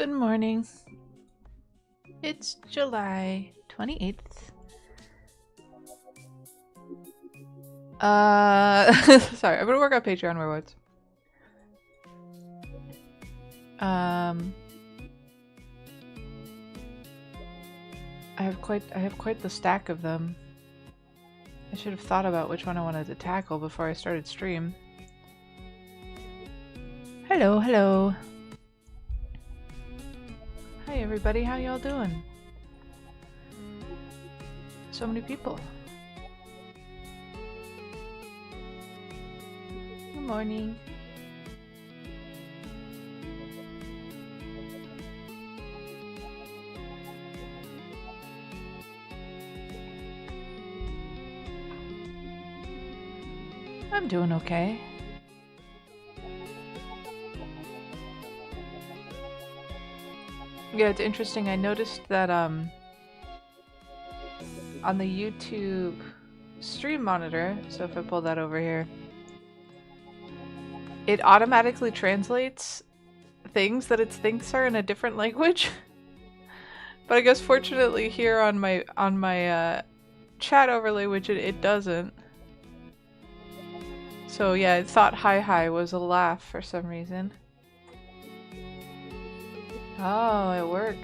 Good morning. It's July 28th. Sorry, I'm gonna work on Patreon rewards. I have quite the stack of them. I should have thought about which one I wanted to tackle before I started stream. Hello, hello. Hi everybody, how y'all doing? So many people. Good morning. I'm doing okay. Yeah, it's interesting. I noticed that on the YouTube stream monitor, so if I pull that over here, it automatically translates things that it thinks are in a different language. But I guess fortunately here on my chat overlay widget it doesn't. So yeah, it thought hi was a laugh for some reason. Oh, at work.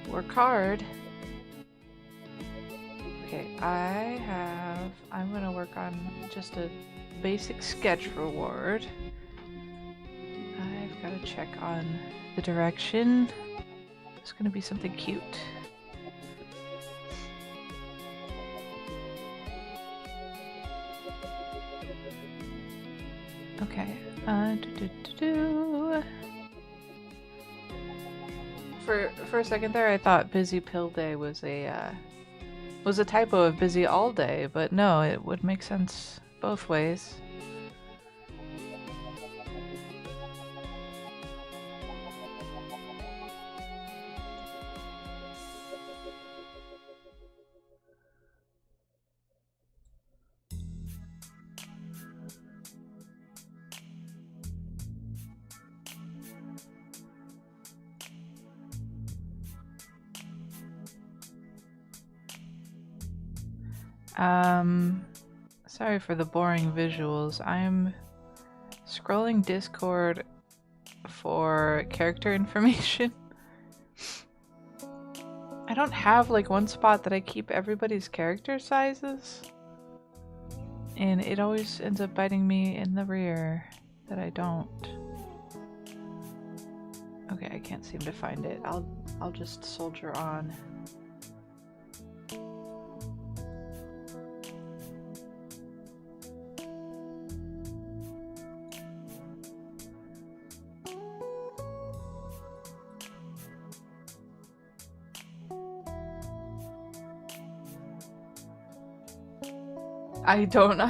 Work hard. Okay, I'm gonna work on just a basic sketch reward. I've gotta check on the direction. It's gonna be something cute. Okay, For a second there, I thought busy pill day was a typo of busy all day, but no, it would make sense both ways. Sorry for the boring visuals. I'm scrolling Discord for character information. I don't have like one spot that I keep everybody's character sizes. And it always ends up biting me in the rear that I don't. Okay, I can't seem to find it. I'll just soldier on. I don't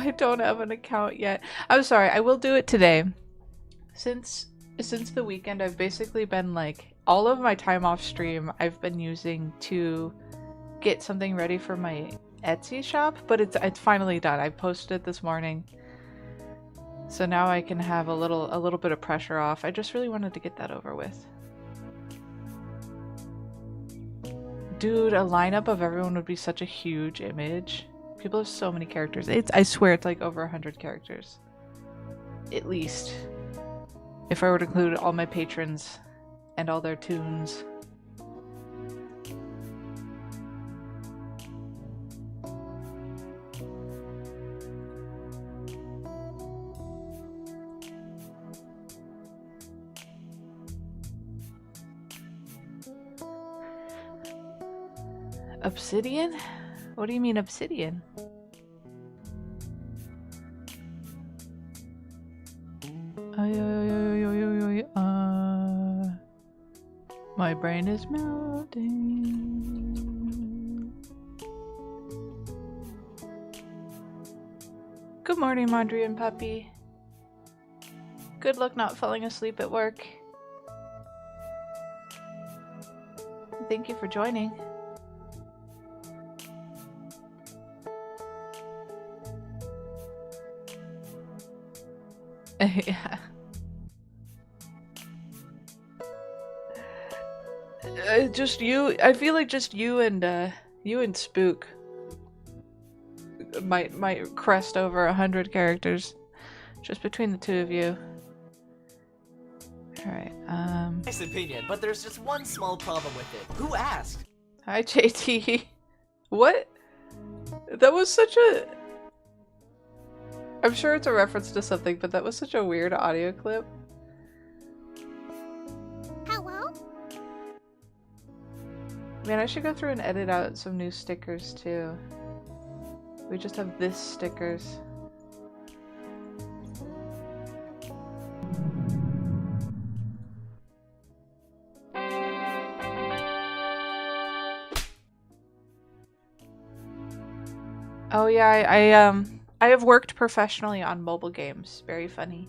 have an account yet. I'm sorry, I will do it today. Since the weekend, I've basically been like, all of my time off stream I've been using to get something ready for my Etsy shop, but it's finally done. I posted it this morning. So now I can have a little bit of pressure off. I just really wanted to get that over with. Dude, a lineup of everyone would be such a huge image. People have so many characters. I swear it's like over 100 characters. At least. If I were to include all my patrons and all their tunes. Obsidian? What do you mean obsidian? My brain is melting. Good morning, Mondrian puppy. Good luck not falling asleep at work. Thank you for joining. Yeah. Just you. I feel like just you and Spook might crest over 100 characters, just between the two of you. All right. Nice opinion, but there's just one small problem with it. Who asked? Hi, JT. What? That was such a. I'm sure it's a reference to something, but that was such a weird audio clip. Hello? Man, I should go through and edit out some new stickers too. We just have this stickers. Oh yeah, I have worked professionally on mobile games. Very funny.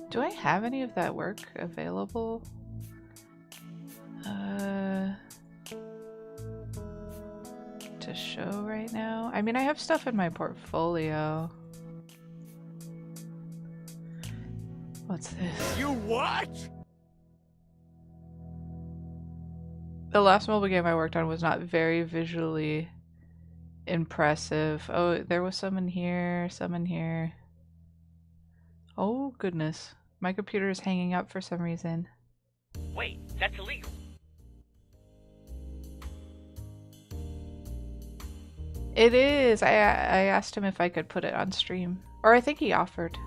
Do I have any of that work available? To show right now? I mean, I have stuff in my portfolio. What's this? You what? The last mobile game I worked on was not very visually impressive. Oh, there was some in here, some in here. Oh, goodness. My computer is hanging up for some reason. Wait, that's illegal. It is. I asked him if I could put it on stream. Or I think he offered.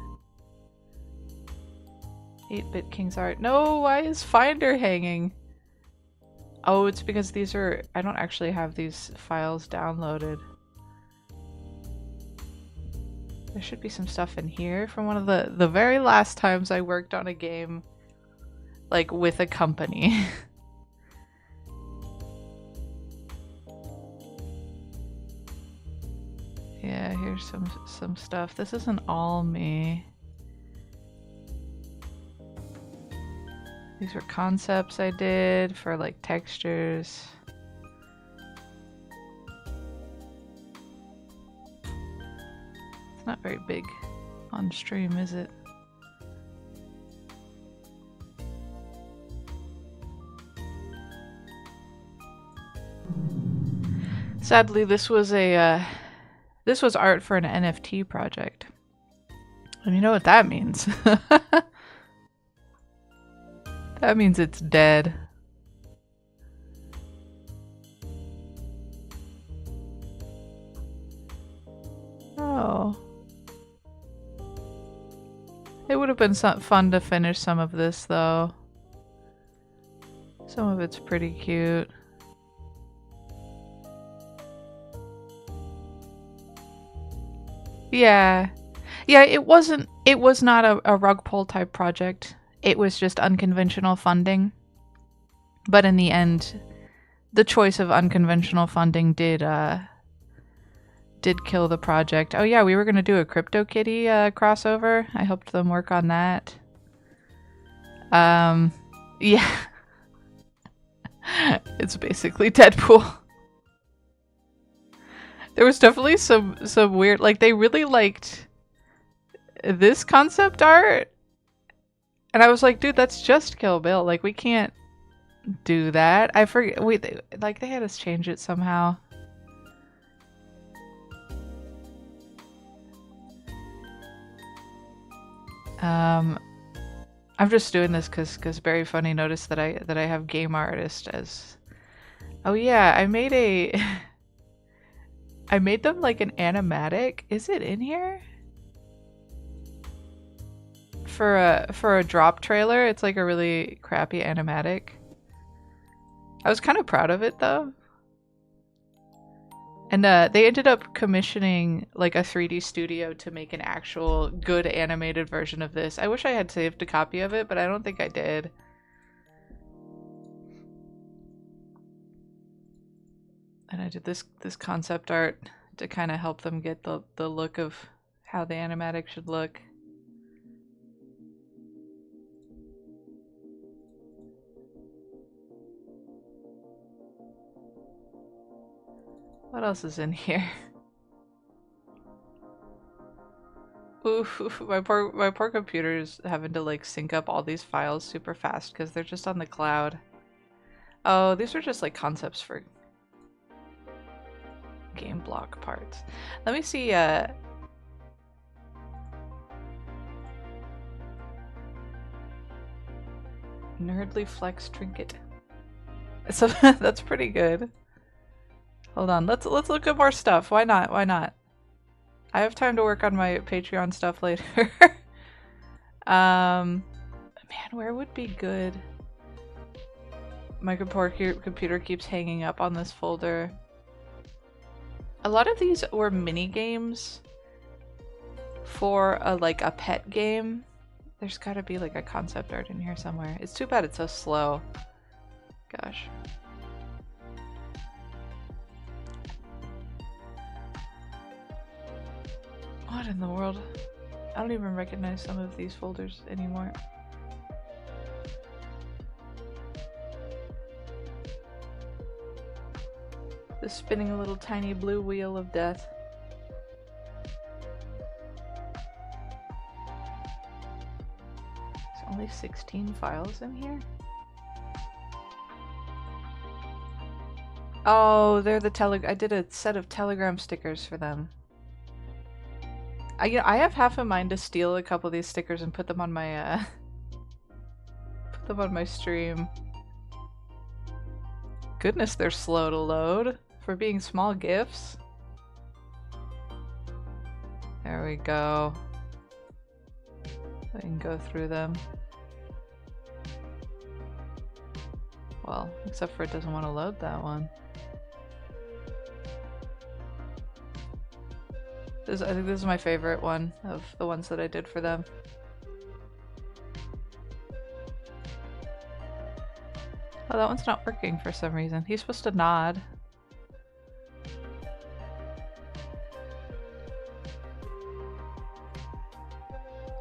8-bit King's Art. No, why is Finder hanging? Oh, it's because these are... I don't actually have these files downloaded. There should be some stuff in here from one of the very last times I worked on a game, like, with a company. Yeah, here's some stuff. This isn't all me. These were concepts I did for like textures. It's not very big on stream, is it? Sadly, this was art for an NFT project. And you know what that means? That means it's dead. Oh. It would have been fun to finish some of this, though. Some of it's pretty cute. Yeah. Yeah, it was not a rug pull type project. It was just unconventional funding. But in the end, the choice of unconventional funding did kill the project. Oh yeah, we were gonna do a CryptoKitty crossover. I helped them work on that. Yeah. It's basically Deadpool. There was definitely some weird, like, they really liked this concept art. And I was like, dude, that's just Kill Bill. Like, we can't do that. I forget. They had us change it somehow. I'm just doing this because Very Funny noticed that I have game artist as. Oh yeah, I made I made them like an animatic. Is it in here? For a drop trailer, it's like a really crappy animatic. I was kind of proud of it though. And they ended up commissioning like a 3D studio to make an actual good animated version of this. I wish I had saved a copy of it, but I don't think I did. And I did this concept art to kind of help them get the look of how the animatic should look. What else is in here? Oof, my poor computer's having to like sync up all these files super fast because they're just on the cloud. Oh, these are just like concepts for game block parts. Let me see, Nerdly Flex Trinket. So that's pretty good. Hold on, let's look at more stuff. Why not? Why not? I have time to work on my Patreon stuff later. Man, where would be good? My computer keeps hanging up on this folder. A lot of these were mini games for like a pet game. There's gotta be like a concept art in here somewhere. It's too bad it's so slow. Gosh. What in the world? I don't even recognize some of these folders anymore. The spinning a little tiny blue wheel of death. There's only 16 files in here? Oh, they're the I did a set of Telegram stickers for them. I have half a mind to steal a couple of these stickers and put them on my stream. Goodness, they're slow to load for being small gifts. There we go. We can go through them. Well, except for it doesn't want to load that one. I think this is my favorite one of the ones that I did for them. Oh, that one's not working for some reason. He's supposed to nod.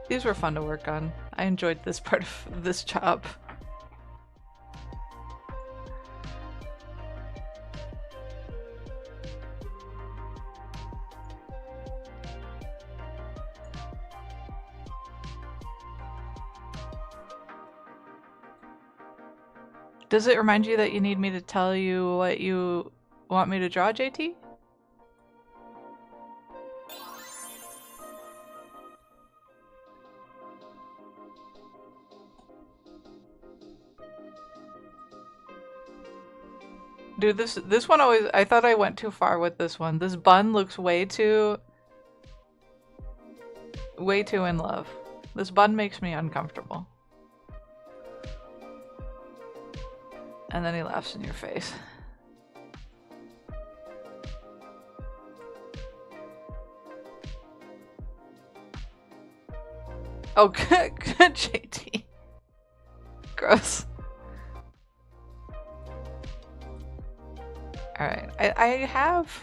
These were fun to work on. I enjoyed this part of this job. Does it remind you that you need me to tell you what you want me to draw, JT? Dude, this one always, I thought I went too far with this one. This bun looks way too in love. This bun makes me uncomfortable. And then he laughs in your face. Oh, good, JT. Gross. Alright, I have...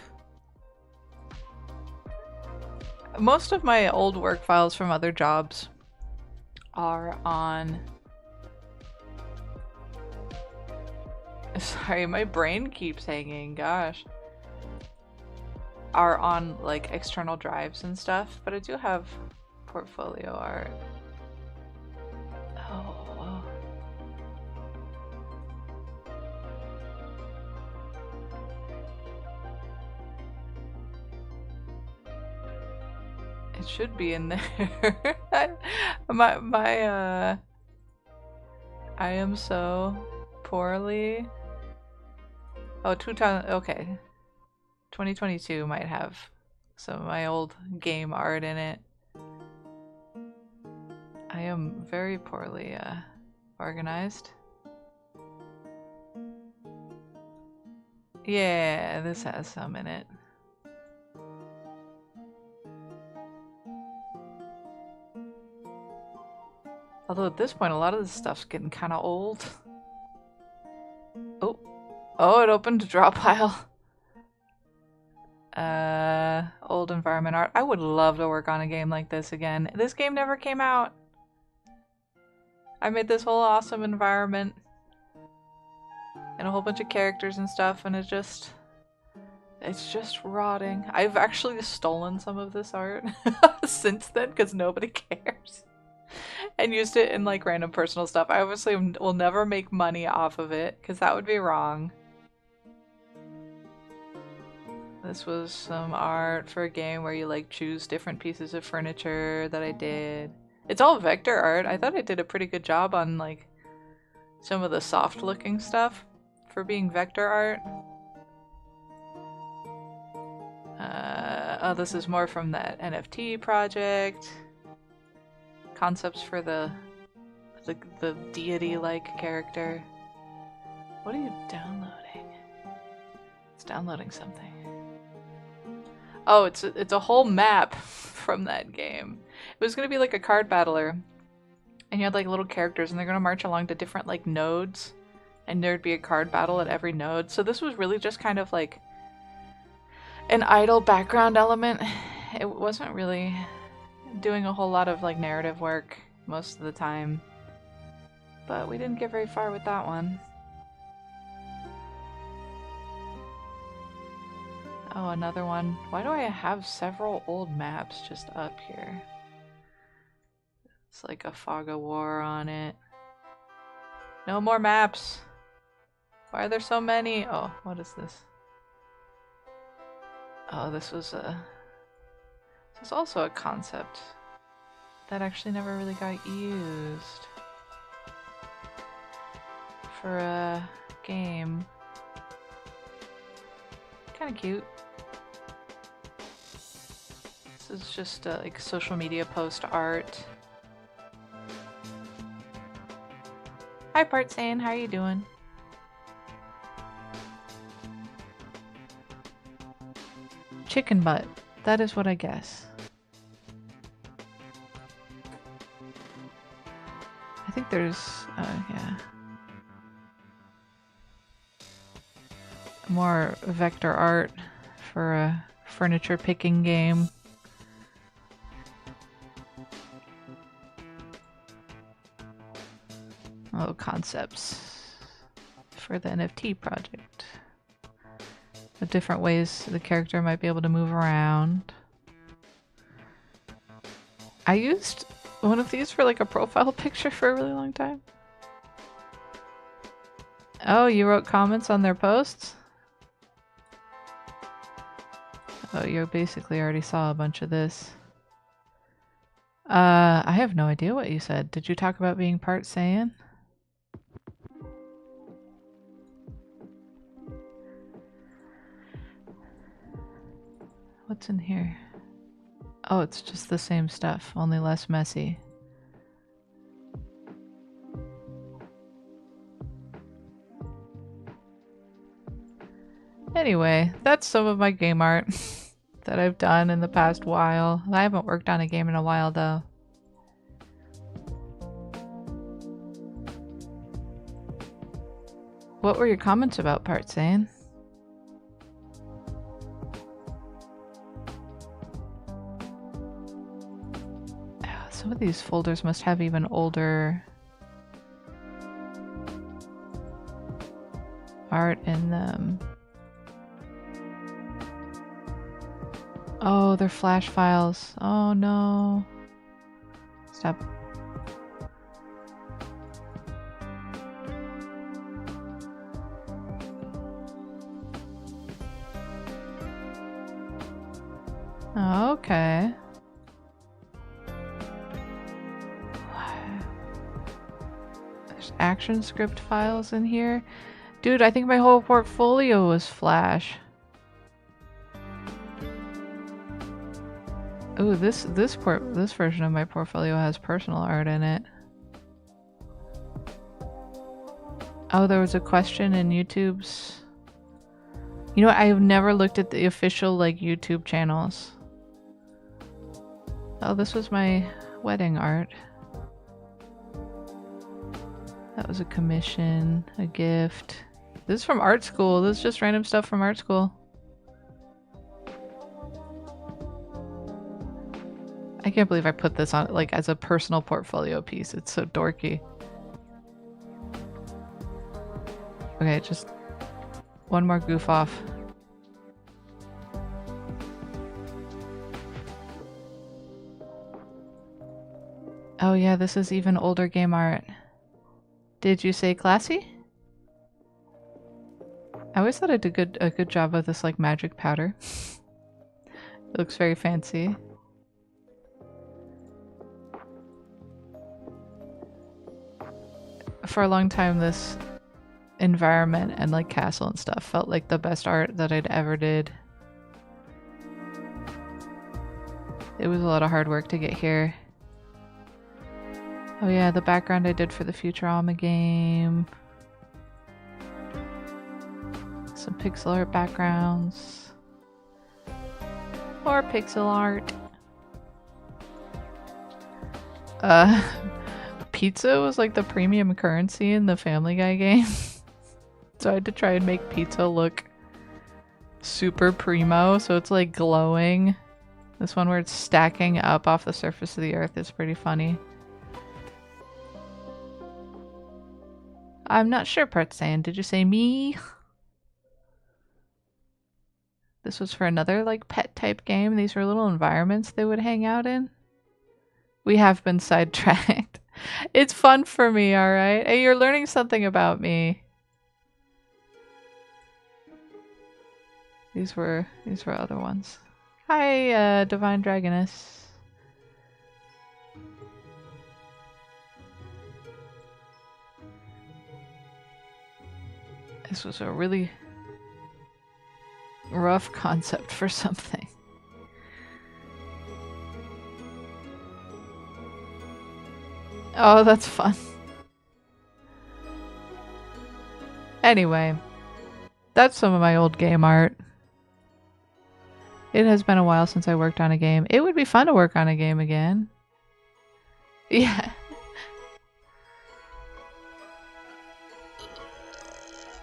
Most of my old work files from other jobs are on... Sorry, my brain keeps hanging, gosh. Are on, like, external drives and stuff, but I do have portfolio art. Oh. It should be in there. I am so poorly. Oh, 2000. Okay. 2022 might have some of my old game art in it. I am very poorly organized. Yeah, this has some in it. Although at this point, a lot of this stuff's getting kind of old. Oh, it opened a draw pile. Old environment art. I would love to work on a game like this again. This game never came out. I made this whole awesome environment and a whole bunch of characters and stuff, and it It's just rotting. I've actually stolen some of this art since then because nobody cares. And used it in like random personal stuff. I obviously will never make money off of it because that would be wrong. This was some art for a game where you like choose different pieces of furniture that I did. It's all vector art. I thought I did a pretty good job on like some of the soft looking stuff for being vector art. Oh, this is more from that NFT project. Concepts for the deity-like character. What are you downloading? It's downloading something. Oh, it's a whole map from that game. It was gonna be like a card battler, and you had like little characters, and they're gonna march along to different like nodes, and there'd be a card battle at every node. So this was really just kind of like an idle background element. It wasn't really doing a whole lot of like narrative work most of the time, but we didn't get very far with that one. Oh, another one. Why do I have several old maps just up here? It's like a fog of war on it. No more maps. Why are there so many? Oh, what is this? Oh, this was also a concept that actually never really got used for a game. Kind of cute. This is just like social media post art. Hi Partsane, how are you doing? Chicken butt. That is what I guess. I think there's, yeah. More vector art for a furniture picking game. Oh, concepts for the NFT project. The different ways the character might be able to move around. I used one of these for like a profile picture for a really long time. Oh, you wrote comments on their posts? Oh, you basically already saw a bunch of this. I have no idea what you said. Did you talk about being part Saiyan? What's in here? Oh, it's just the same stuff, only less messy. Anyway, that's some of my game art that I've done in the past while. I haven't worked on a game in a while though. What were your comments about Partsane? Some of these folders must have even older art in them. Oh, they're flash files. Oh no. Stop. Oh, okay. There's action script files in here. Dude, I think my whole portfolio was Flash. Ooh, this version of my portfolio has personal art in it. Oh, there was a question in YouTube's. You know what? I've never looked at the official like YouTube channels. Oh, this was my wedding art. That was a commission, a gift. This is from art school. This is just random stuff from art school. I can't believe I put this on like as a personal portfolio piece. It's so dorky. Okay, just one more goof off. Oh yeah, this is even older game art. Did you say classy? I always thought I did a good job of this like magic powder. It looks very fancy. For a long time, this environment and like castle and stuff felt like the best art that I'd ever did. It was a lot of hard work to get here. Oh yeah, the background I did for the Futurama game. Some pixel art backgrounds. More pixel art. Pizza was like the premium currency in the Family Guy game. So I had to try and make pizza look super primo, so it's like glowing. This one where it's stacking up off the surface of the earth is pretty funny. I'm not sure, Partsan. Did you say me? This was for another like pet type game. These were little environments they would hang out in. We have been sidetracked. It's fun for me, alright? Hey, you're learning something about me. These were other ones. Hi, Divine Dragoness. This was a really rough concept for something. Oh, that's fun. Anyway, that's some of my old game art. It has been a while since I worked on a game. It would be fun to work on a game again. Yeah.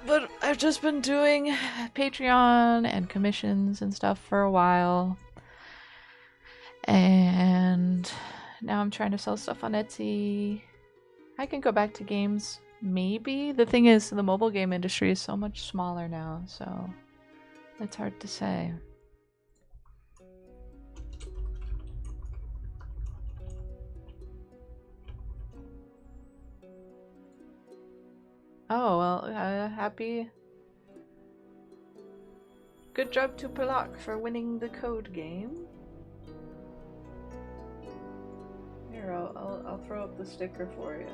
But I've just been doing Patreon and commissions and stuff for a while. And now I'm trying to sell stuff on Etsy. I can go back to games, maybe. The thing is, the mobile game industry is so much smaller now, so it's hard to say. Oh, well, happy. Good job to Polak for winning the code game. Here, I'll throw up the sticker for you.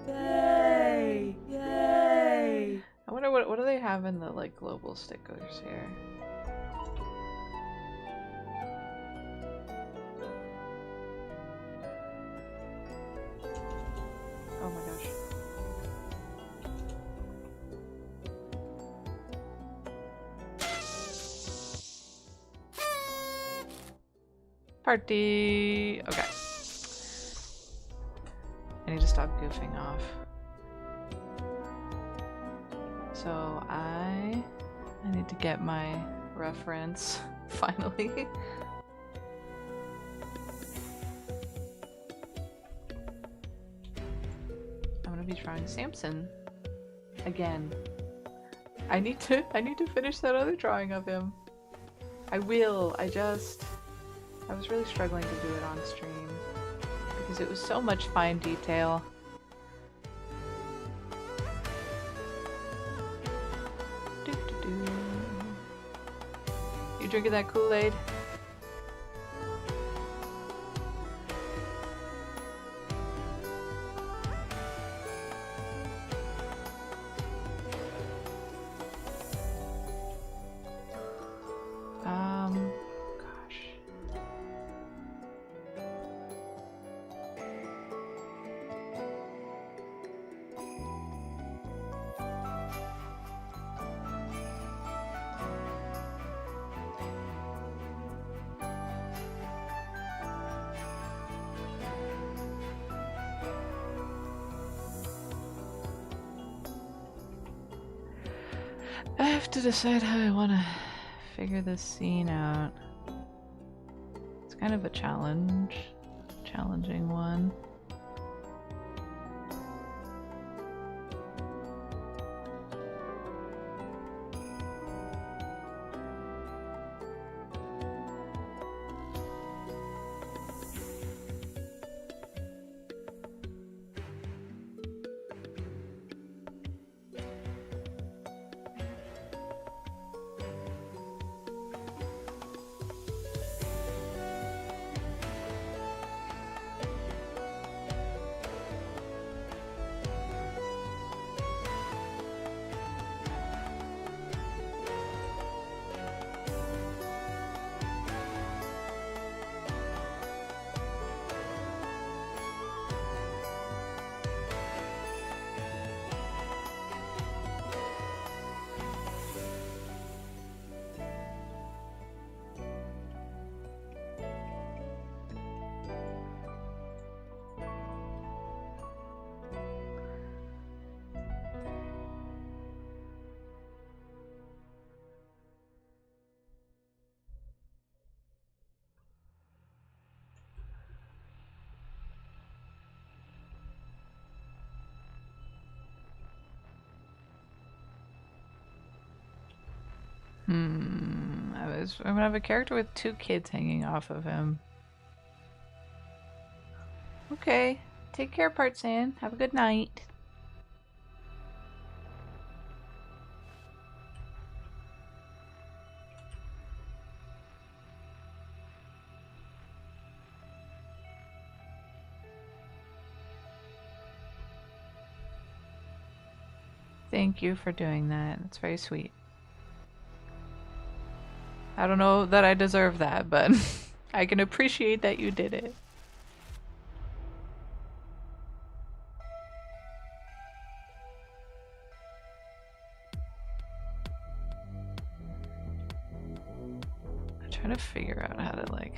Yay! Yay! I wonder what do they have in the like global stickers here? Oh my gosh. Party! Okay. I need to stop goofing off. So I need to get my reference, finally. I'm gonna be trying Samson again. I need to finish that other drawing of him. I will. I was really struggling to do it on stream because it was so much fine detail. You drinking that Kool-Aid? Gosh. I have to decide how I want to figure this scene out. It's kind of a challenging one. I'm gonna have a character with 2 kids hanging off of him. Okay. Take care, Partsan. Have a good night. Thank you for doing that. That's very sweet. I don't know that I deserve that, but I can appreciate that you did it. I'm trying to figure out how to like...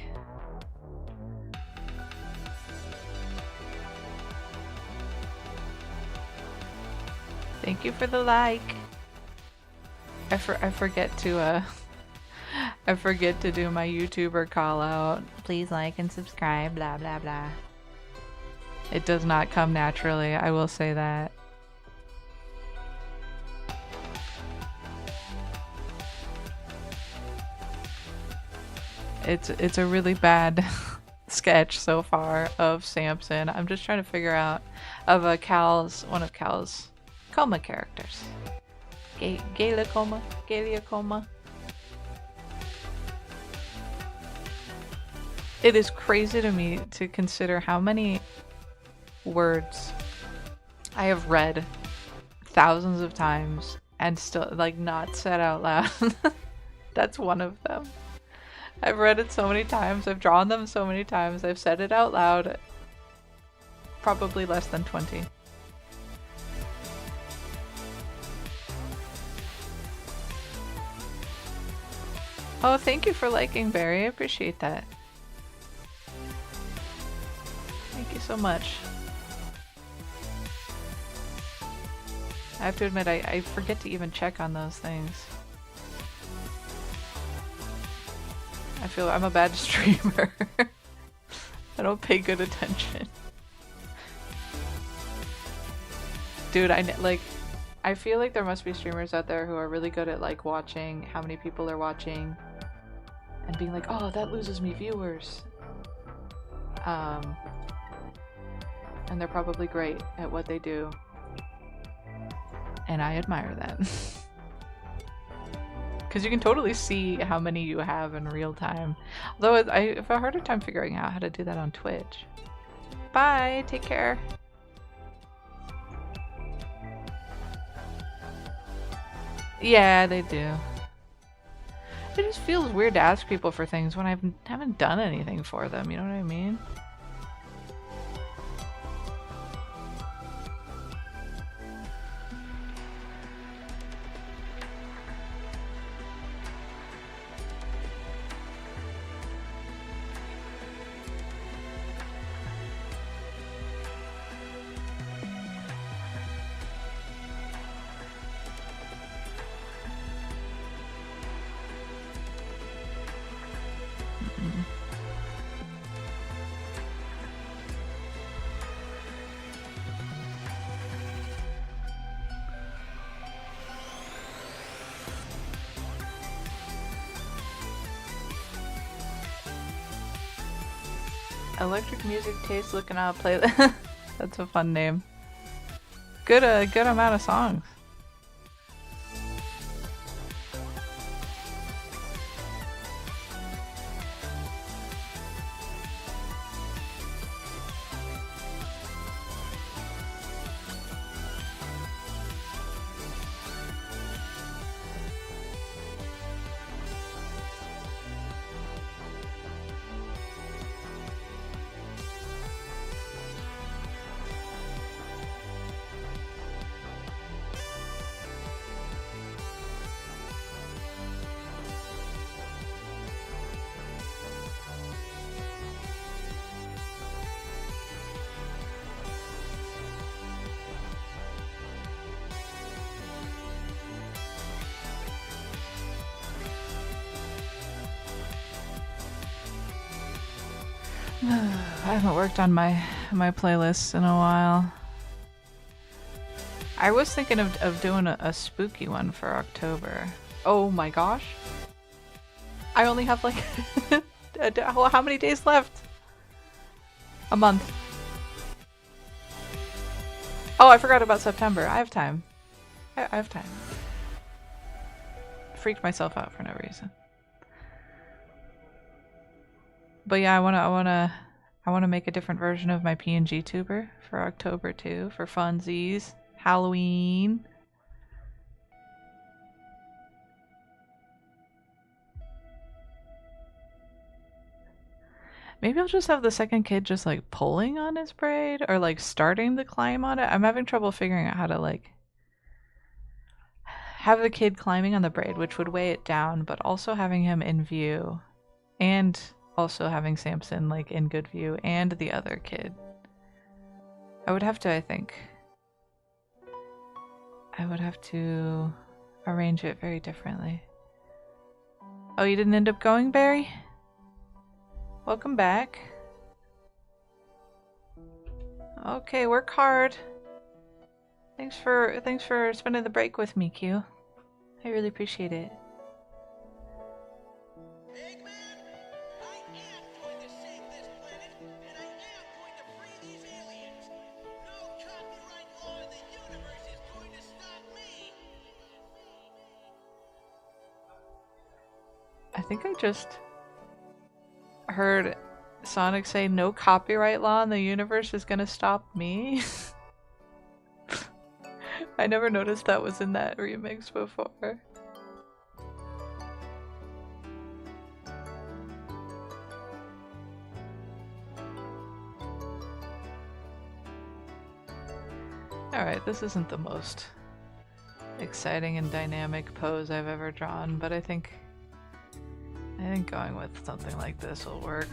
Thank you for the like. I forget to I forget to do my YouTuber call out. Please like and subscribe, blah blah blah. It does not come naturally, I will say that. It's a really bad sketch so far of Samson. I'm just trying to figure out of one of Cal's coma characters. Galeacoma. It is crazy to me to consider how many words I have read thousands of times and still like not said out loud. That's one of them. I've read it so many times, I've drawn them so many times, I've said it out loud probably less than 20. Oh, thank you for liking, Barry. I appreciate that. Thank you so much. I have to admit, I forget to even check on those things. I feel I'm a bad streamer. I don't pay good attention. Dude, I feel like there must be streamers out there who are really good at like watching how many people are watching and being like, oh, that loses me viewers. And they're probably great at what they do. And I admire that. Because you can totally see how many you have in real time. Although I have a harder time figuring out how to do that on Twitch. Bye, take care. Yeah, they do. It just feels weird to ask people for things when I haven't done anything for them, you know what I mean? Electric music taste looking out playlist. That's a fun name. Good amount of songs. I haven't worked on my playlists in a while. I was thinking of doing a spooky one for October. Oh my gosh. I only have like how many days left? A month. Oh, I forgot about September. I have time. I have time. Freaked myself out for no reason. But yeah, I wanna make a different version of my PNG tuber for October too, for funsies, Halloween. Maybe I'll just have the second kid just like pulling on his braid or like starting to climb on it. I'm having trouble figuring out how to like have the kid climbing on the braid, which would weigh it down, but also having him in view and also having Samson like in good view and the other kid. I would have to, I think. I would have to arrange it very differently. Oh, you didn't end up going, Barry? Welcome back. Okay, work hard. Thanks for spending the break with me, Q. I really appreciate it. Eggman, I am going to save this planet, and I am going to free these aliens. No copyright law in the universe is going to stop me. I think I just heard Sonic say no copyright law in the universe is gonna stop me. I never noticed that was in that remix before. Alright, this isn't the most exciting and dynamic pose I've ever drawn, but I think going with something like this will work.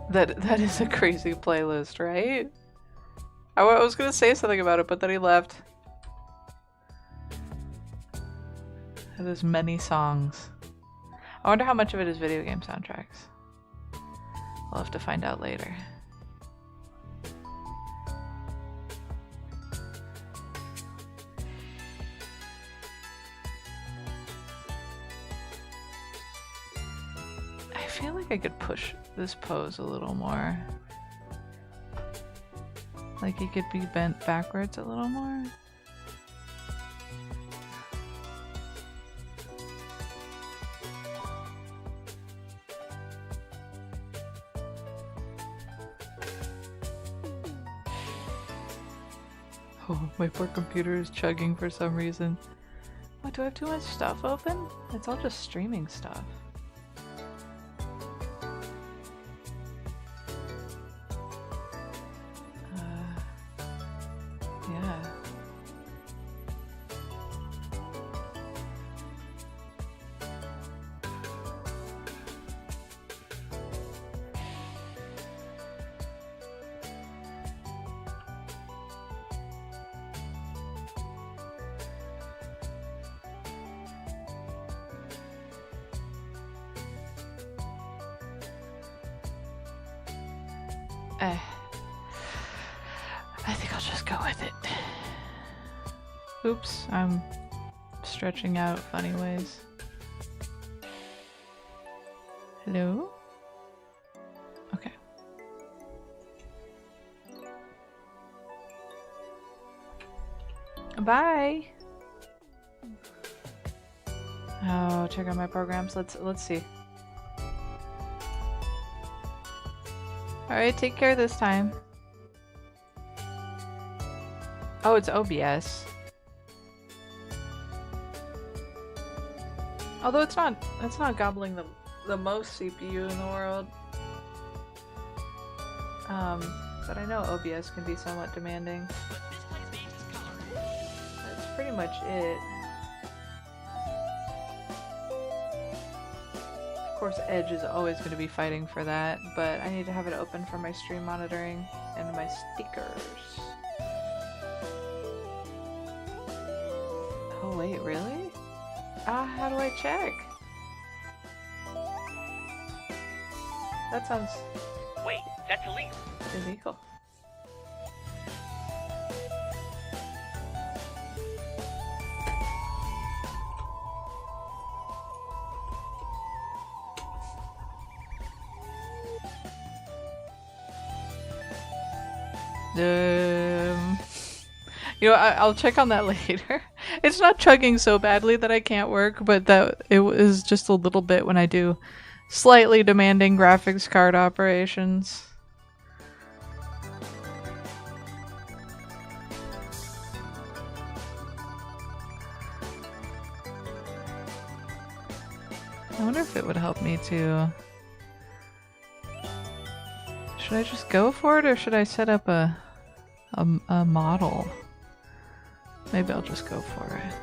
That is a crazy playlist, right? I was gonna say something about it, but then he left. It has many songs. I wonder how much of it is video game soundtracks. I'll have to find out later. I feel like I could push this pose a little more. Like it could be bent backwards a little more. Oh, my poor computer is chugging for some reason. What, do I have too much stuff open? It's all just streaming stuff. Yeah. I think I'll just go with it. Oops, I'm stretching out funny ways. Hello? Okay. Bye. Oh, check out my programs. Let's see. All right, take care this time. Oh, it's OBS. Although it's not gobbling the most CPU in the world. But I know OBS can be somewhat demanding. That's pretty much it. Of course, Edge is always going to be fighting for that, but I need to have it open for my stream monitoring and my stickers. Oh wait, really? How do I check? That sounds Wait, that's illegal. illegal. You know, I'll check on that later. It's not chugging so badly that I can't work, but that it is just a little bit when I do slightly demanding graphics card operations. I wonder if it would help me to... Should I just go for it, or should I set up a model? Maybe I'll just go for it.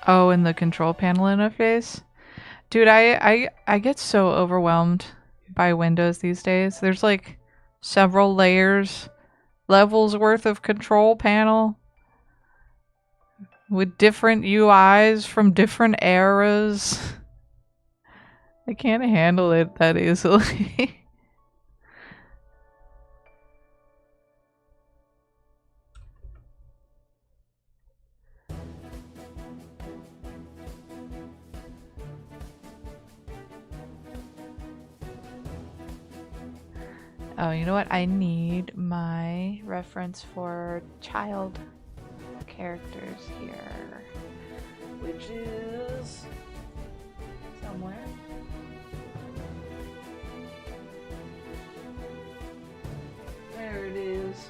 Oh, in the control panel interface? Dude, I get so overwhelmed by Windows these days. There's like several levels worth of control panel with different UIs from different eras. I can't handle it that easily. Oh, you know what? I need my reference for child characters here, which is somewhere. There it is.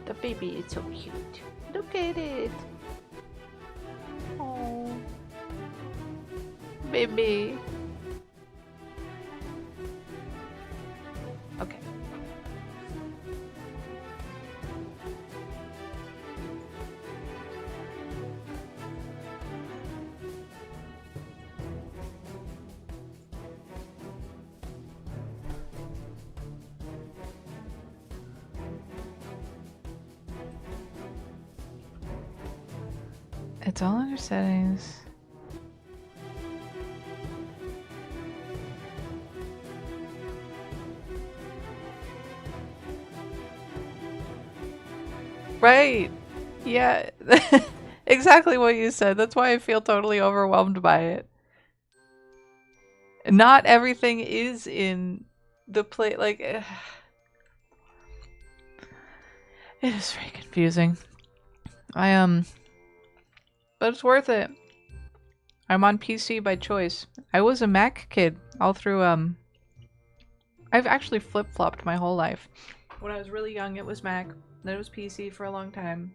The baby is so cute. Look at it. Oh, baby. Okay. It's all under settings. Right. Yeah. Exactly what you said. That's why I feel totally overwhelmed by it. Not everything is in the play. Like, it is very confusing. But it's worth it. I'm on PC by choice. I was a Mac kid all through, I've actually flip-flopped my whole life. When I was really young, it was Mac. Then it was PC for a long time.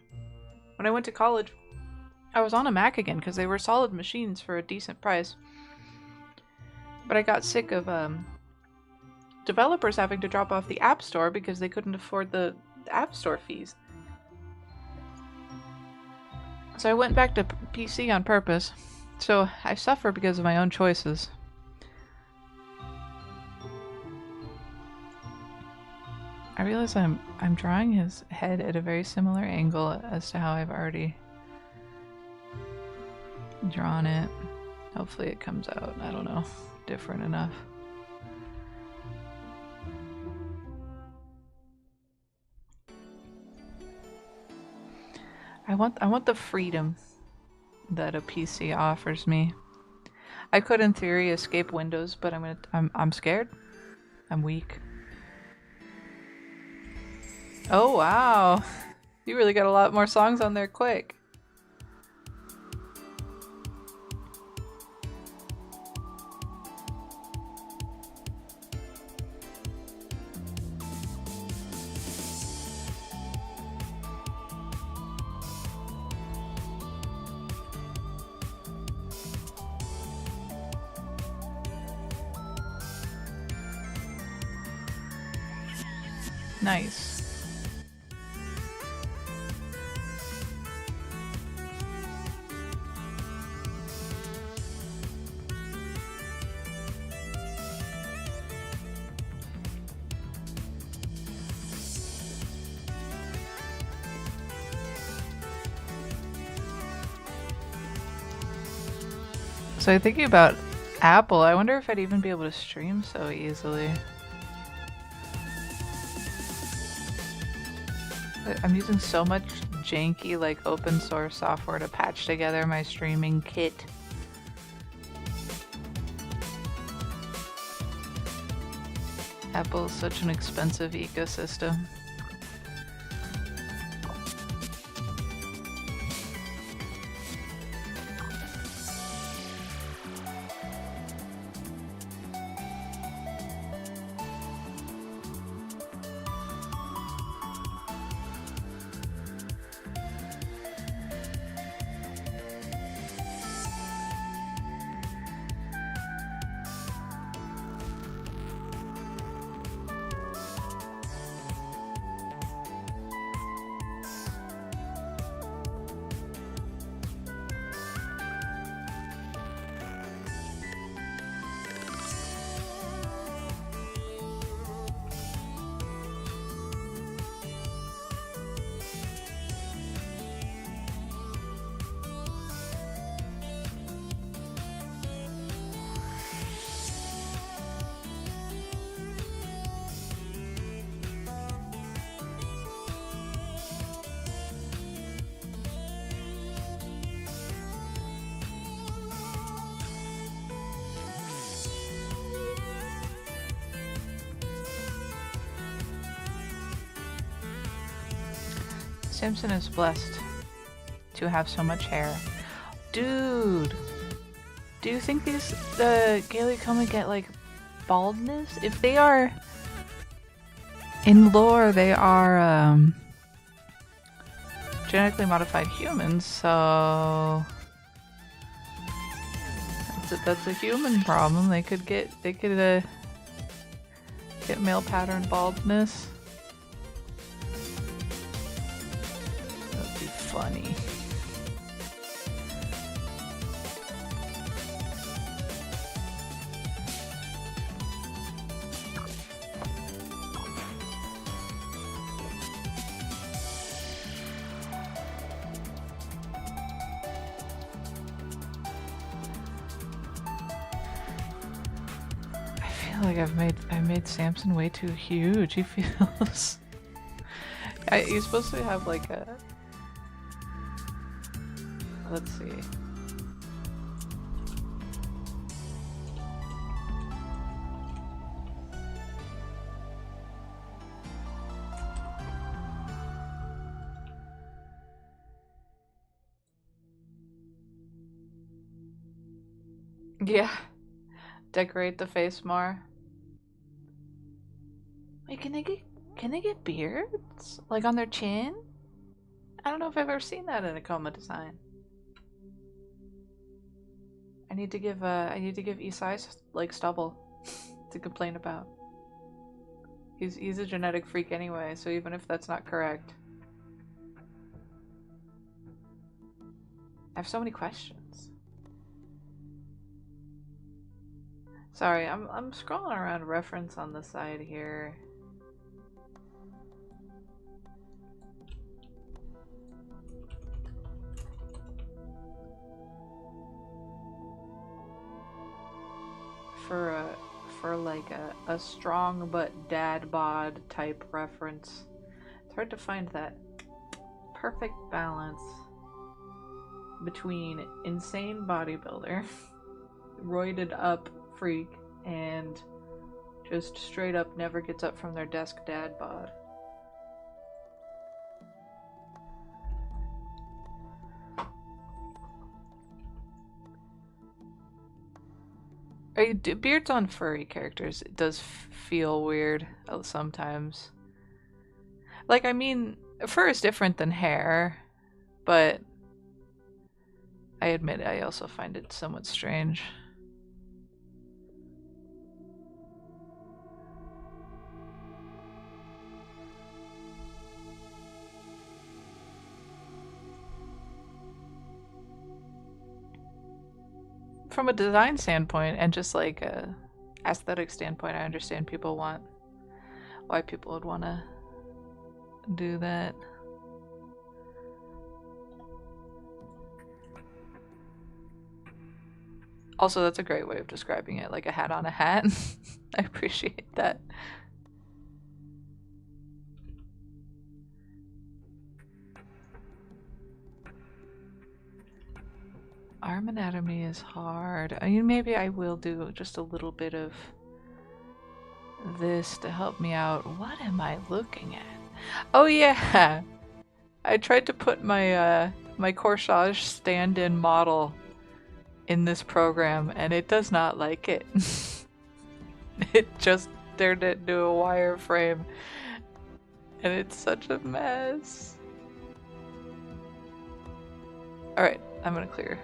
When I went to college, I was on a Mac again because they were solid machines for a decent price. But I got sick of, developers having to drop off the App Store because they couldn't afford the App Store fees. So I went back to PC on purpose. So I suffer because of my own choices. I realize I'm drawing his head at a very similar angle as to how I've already drawn it. Hopefully it comes out, I don't know, different enough. I want the freedom that a PC offers me. I could, in theory, escape Windows, but I'm scared. I'm weak. Oh wow, you really got a lot more songs on there quick. Nice. So I'm thinking about Apple. I wonder if I'd even be able to stream so easily. I'm using so much janky, like, open source software to patch together my streaming kit. Apple is such an expensive ecosystem. Samson is blessed to have so much hair. Dude! Do you think the Gaelic get, like, baldness? If they are... In lore, they are, genetically modified humans, so... That's a human problem. They could get male pattern baldness. That'd be funny. Like I made Samson way too huge. He feels. He's supposed to have like a. Let's see. Yeah. Decorate the face more. Wait, can they get beards? Like on their chin? I don't know if I've ever seen that in a Coma design. I need to give Isai like stubble to complain about. He's a genetic freak anyway, so even if that's not correct. I have so many questions. Sorry, I'm scrolling around reference on the side here. For like a strong but dad bod type reference. It's hard to find that perfect balance between insane bodybuilder, roided up freak, and just straight up never gets up from their desk dad bod. Beards on furry characters, it does feel weird sometimes. Like, I mean, fur is different than hair, but I admit I also find it somewhat strange. From a design standpoint and just like a aesthetic standpoint, I understand why people would want to do that. Also, that's a great way of describing it, like a hat on a hat. I appreciate that. Arm anatomy is hard. I mean, maybe I will do just a little bit of this to help me out. What am I looking at? Oh yeah! I tried to put my my corsage stand-in model in this program and it does not like it. It just turned it into a wireframe and it's such a mess. Alright, I'm gonna clear.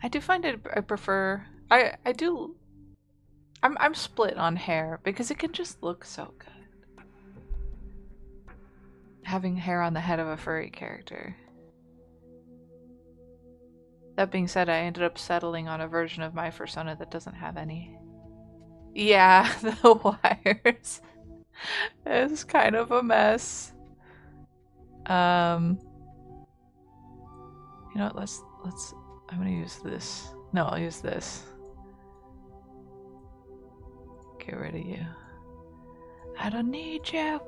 I do find it, I prefer, I'm split on hair because it can just look so good. Having hair on the head of a furry character. That being said, I ended up settling on a version of my persona that doesn't have any. Yeah, the wires. It's kind of a mess. You know what, let's I'm gonna use this. No, I'll use this. Get rid of you. I don't need you.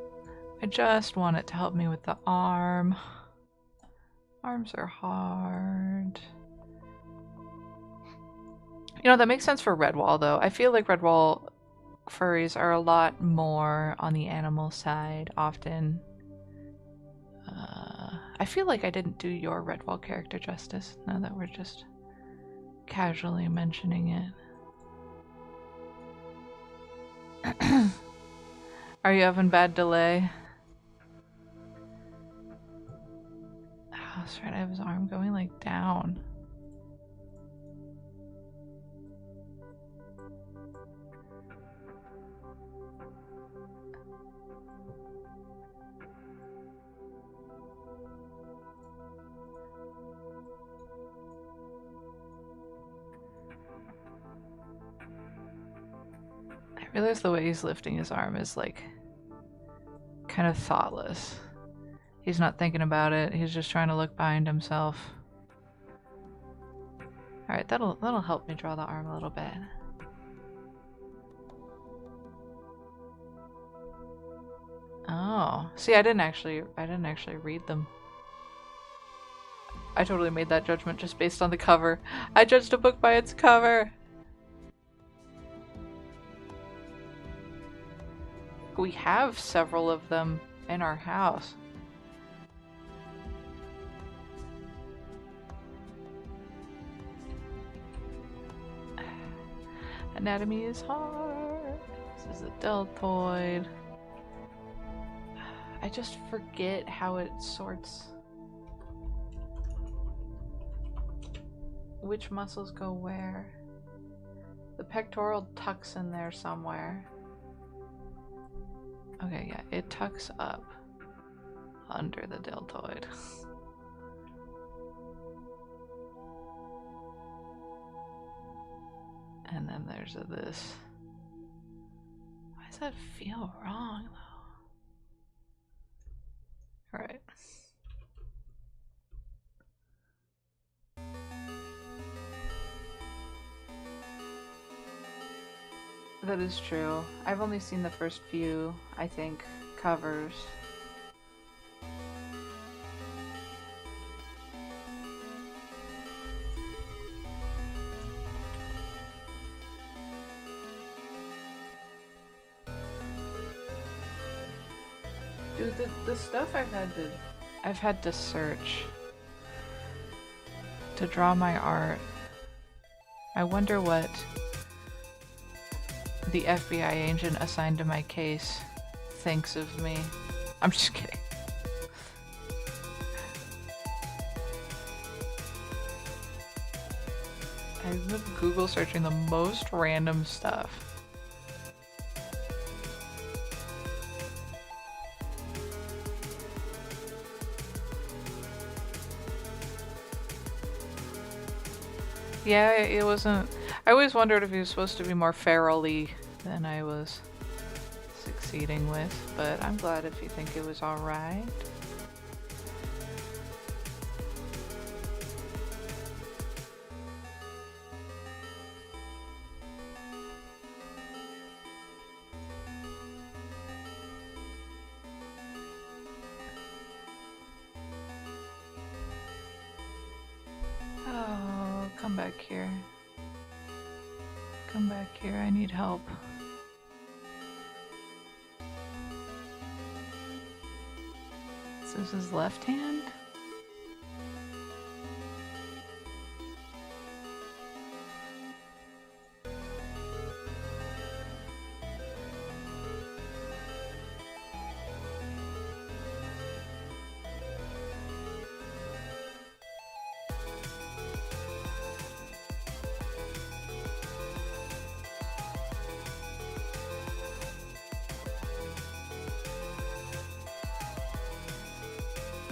I just want it to help me with the arm. Arms are hard. You know, that makes sense for Redwall though. I feel like Redwall furries are a lot more on the animal side often. I feel like I didn't do your Redwall character justice now that we're just casually mentioning it. Are you having bad delay? Oh, I was trying to have his arm going like down. I realize the way he's lifting his arm is like kind of thoughtless. He's not thinking about it. He's just trying to look behind himself. All right, that'll help me draw the arm a little bit. Oh, see, I didn't actually read them. I totally made that judgment just based on the cover. I judged a book by its cover. We have several of them in our house. Anatomy is hard. This is a deltoid. I just forget how it sorts. Which muscles go where? The pectoral tucks in there somewhere. Okay, yeah, it tucks up under the deltoid. And then there's this. Why does that feel wrong though? Alright. That is true. I've only seen the first few, I think, covers. Dude, the stuff I've had to search to draw my art. I wonder what the FBI agent assigned to my case thinks of me. I'm just kidding. I've been Google searching the most random stuff. Yeah, it wasn't. I always wondered if he was supposed to be more ferally than I was succeeding with, but I'm glad if you think it was alright. Oh, come back here. Come back here, I need help. So this is left hand?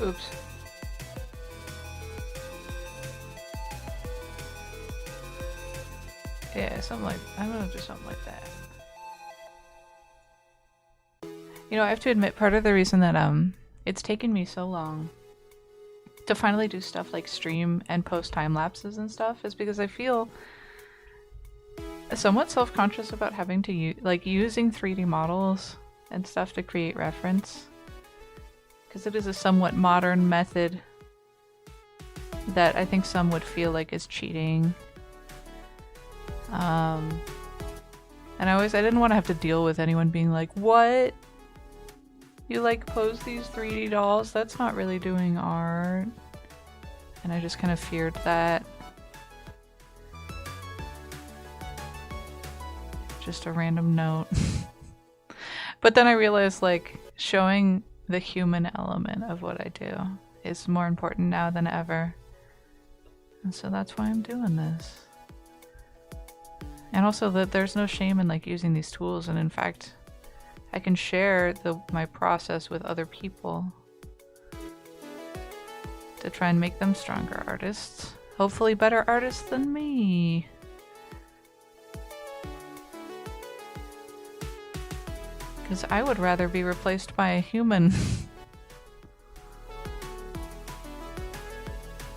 Oops. Yeah, something like, I'm gonna do something like that. You know, I have to admit, part of the reason that it's taken me so long to finally do stuff like stream and post time lapses and stuff is because I feel somewhat self-conscious about having to using 3D models and stuff to create reference. Because it is a somewhat modern method that I think some would feel like is cheating. And I didn't want to have to deal with anyone being like, what? You like pose these 3D dolls? That's not really doing art. And I just kind of feared that. Just a random note. But then I realized like showing the human element of what I do is more important now than ever. And so that's why I'm doing this. And also that there's no shame in like using these tools, and in fact I can share my process with other people to try and make them stronger artists. Hopefully better artists than me. Because I would rather be replaced by a human.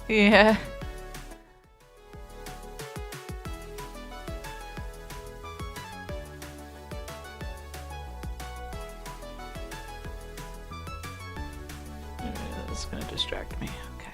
Yeah. That's gonna distract me. Okay.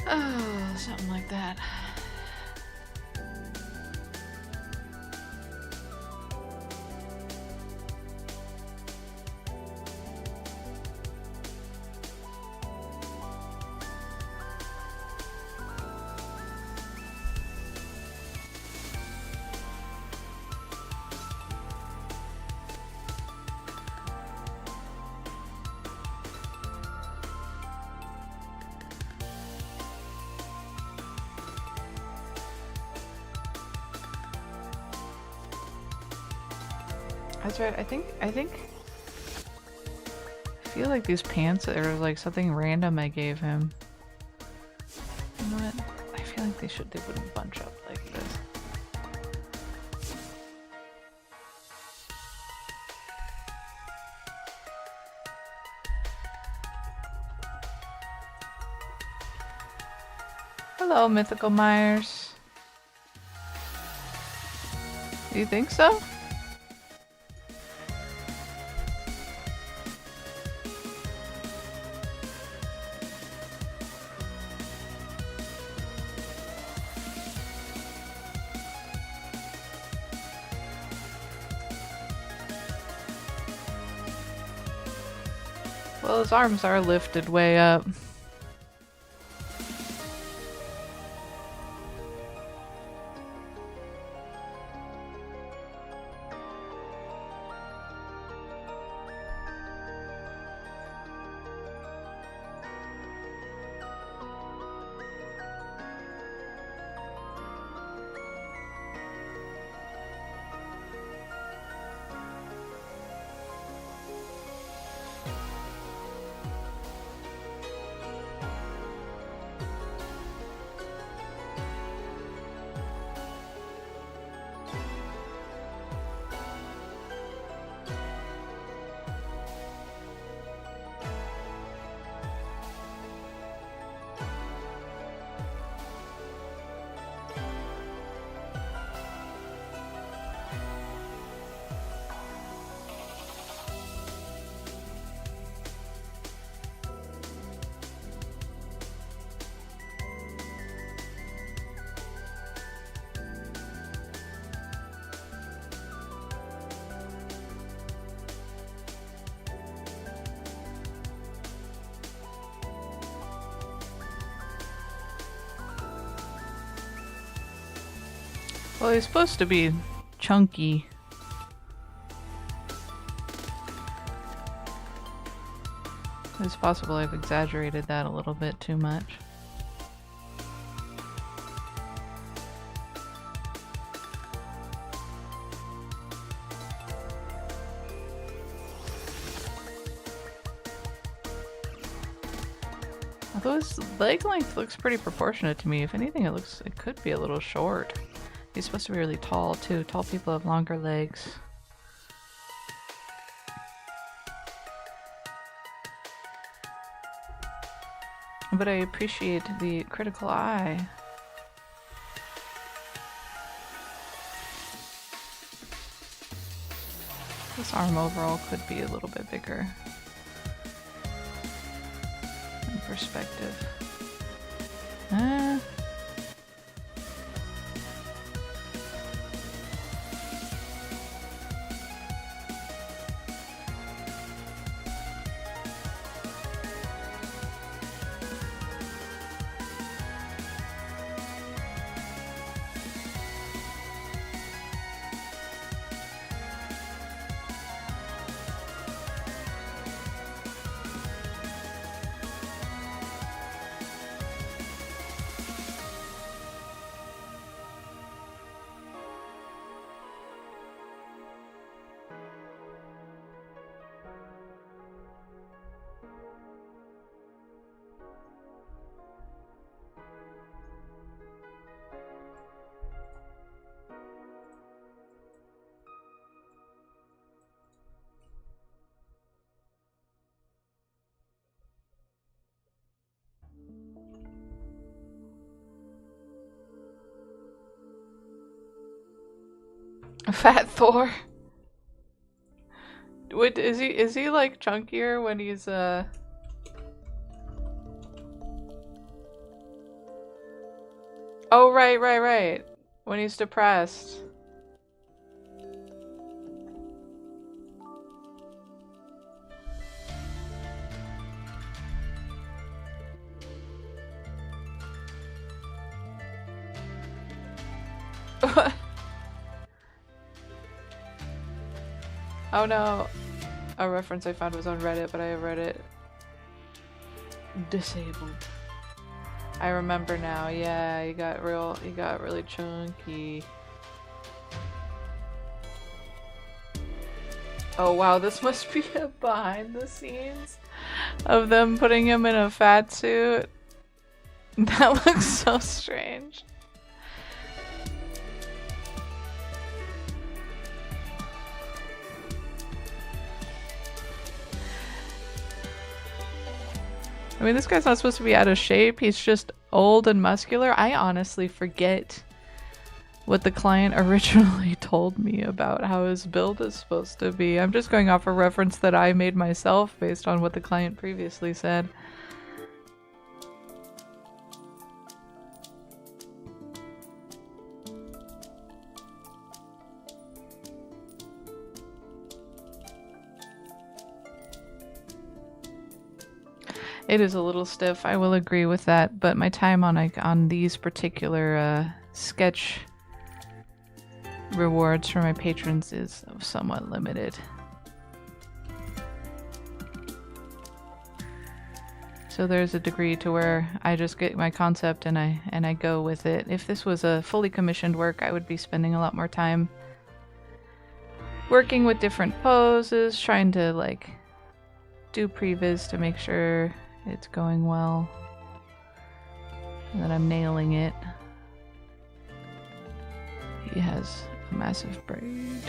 Oh, something like that. That's right. I feel like these pants are like something random I gave him. You know what? I feel like they wouldn't bunch up like this. Hello, Mythical Myers. Do you think so? Well, his arms are lifted way up. Well, he's supposed to be chunky. It's possible I've exaggerated that a little bit too much. Although his leg length looks pretty proportionate to me. If anything, it could be a little short. He's supposed to be really tall too. Tall people have longer legs. But I appreciate the critical eye. This arm overall could be a little bit bigger in perspective. Fat Thor. Wait, is he like chunkier when he's Oh, right. When he's depressed. Oh no. A reference I found was on Reddit, but I have Reddit disabled. I remember now. Yeah, he got really chunky. Oh wow, this must be a behind the scenes of them putting him in a fat suit. That looks so strange. I mean, this guy's not supposed to be out of shape. He's just old and muscular. I honestly forget what the client originally told me about how his build is supposed to be. I'm just going off a reference that I made myself based on what the client previously said. It is a little stiff. I will agree with that. But my time on these particular sketch rewards for my patrons is somewhat limited. So there's a degree to where I just get my concept and I go with it. If this was a fully commissioned work, I would be spending a lot more time working with different poses, trying to like do previs to make sure it's going well and that I'm nailing it. He has a massive braid.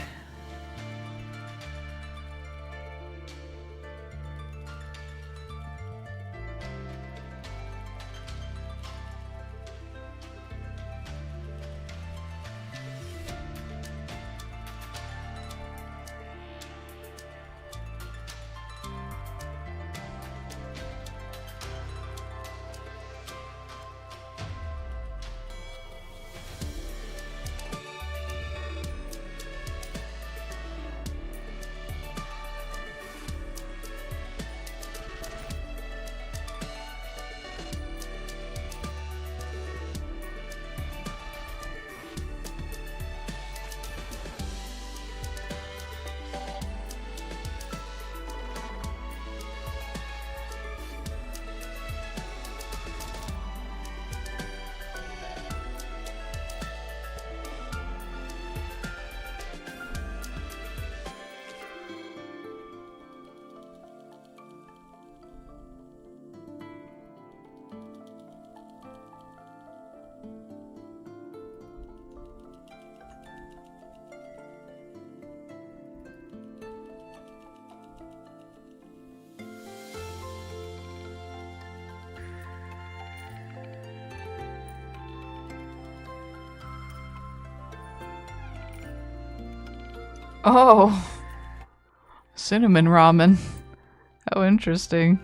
Oh, cinnamon ramen. How interesting.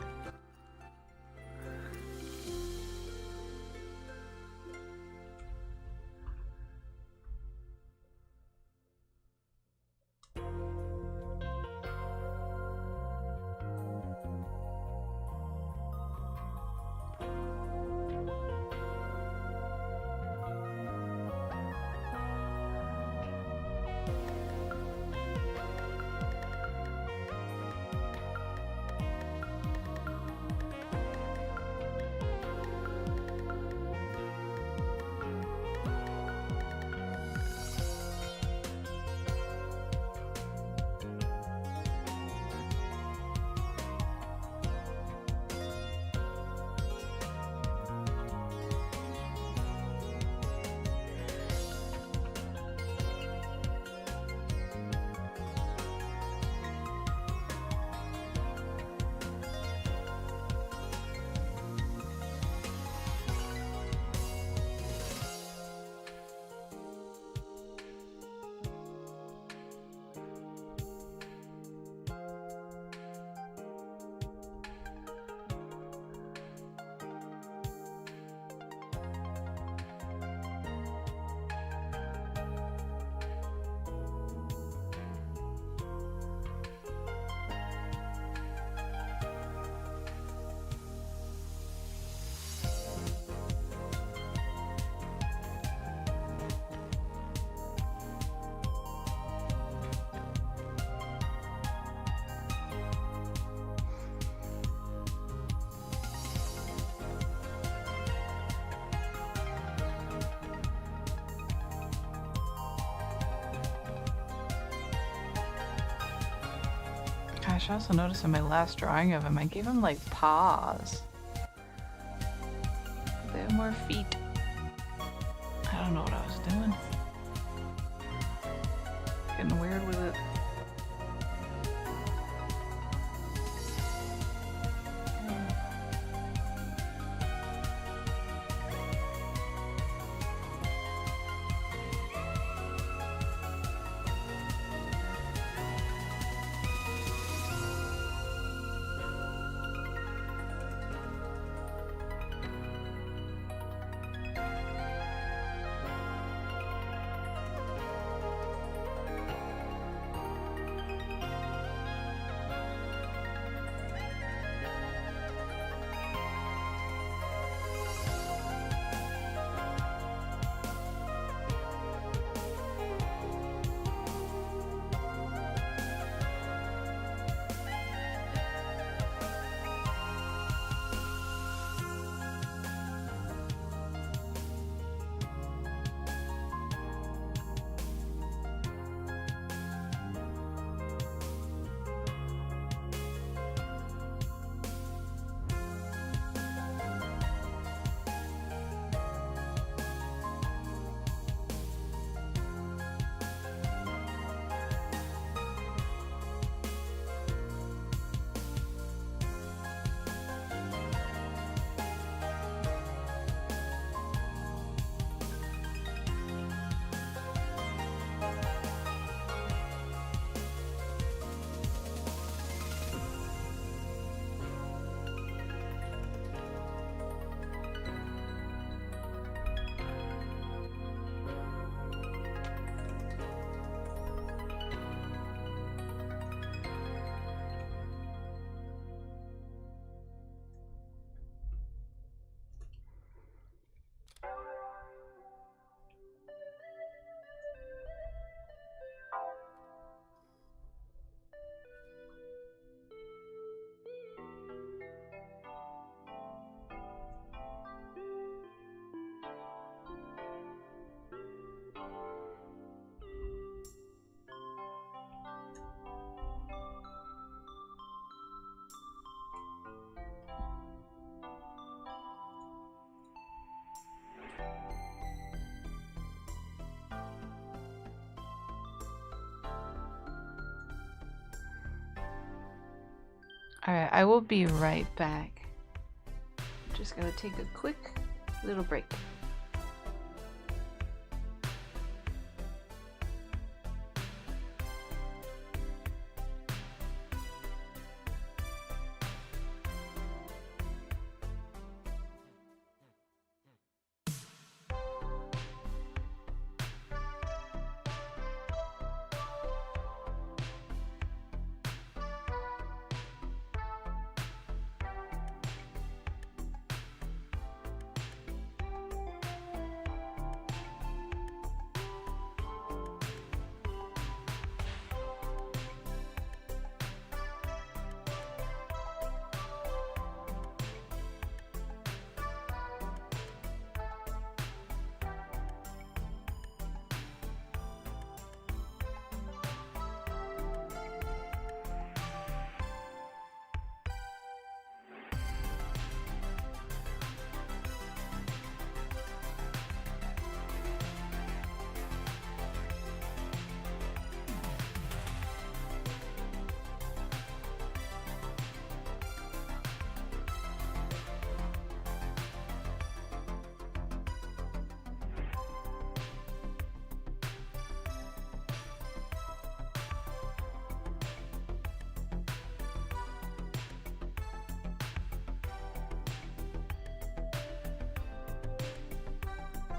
Gosh, I also noticed in my last drawing of him, I gave him like paws. They have more feet. I don't know what I was doing. Getting weird with it. Alright, I will be right back. Just gotta take a quick little break.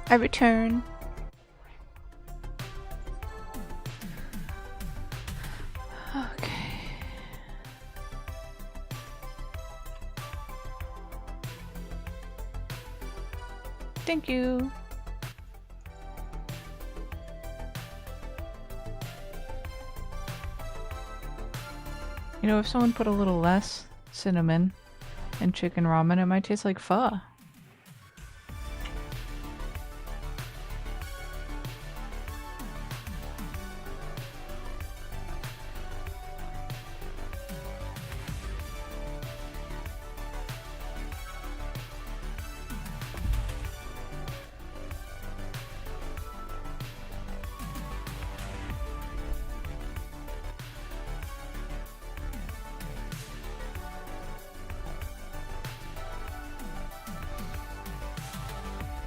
I return. Okay. Thank you. You know, if someone put a little less cinnamon in chicken ramen, it might taste like pho.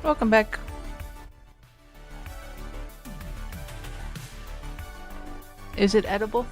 Welcome back. Is it edible?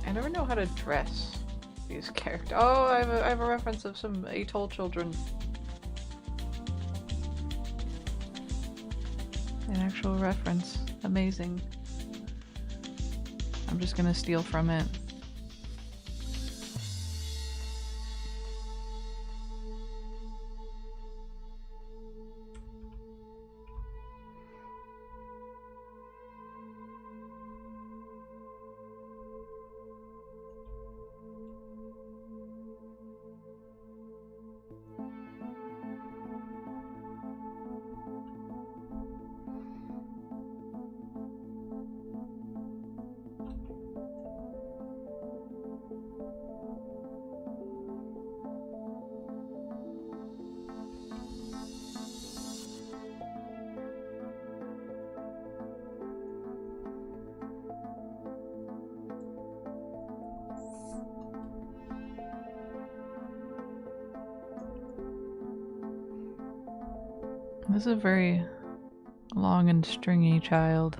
I never know how to dress these characters. Oh, I have a reference of some atoll children. An actual reference. Amazing. I'm just gonna steal from it. This is a very long and stringy child.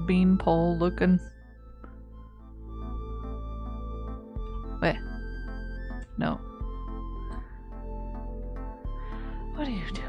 Beanpole looking. Wait. No. What are you doing?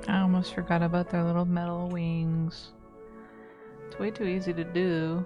I almost forgot about their little metal wings. It's way too easy to do.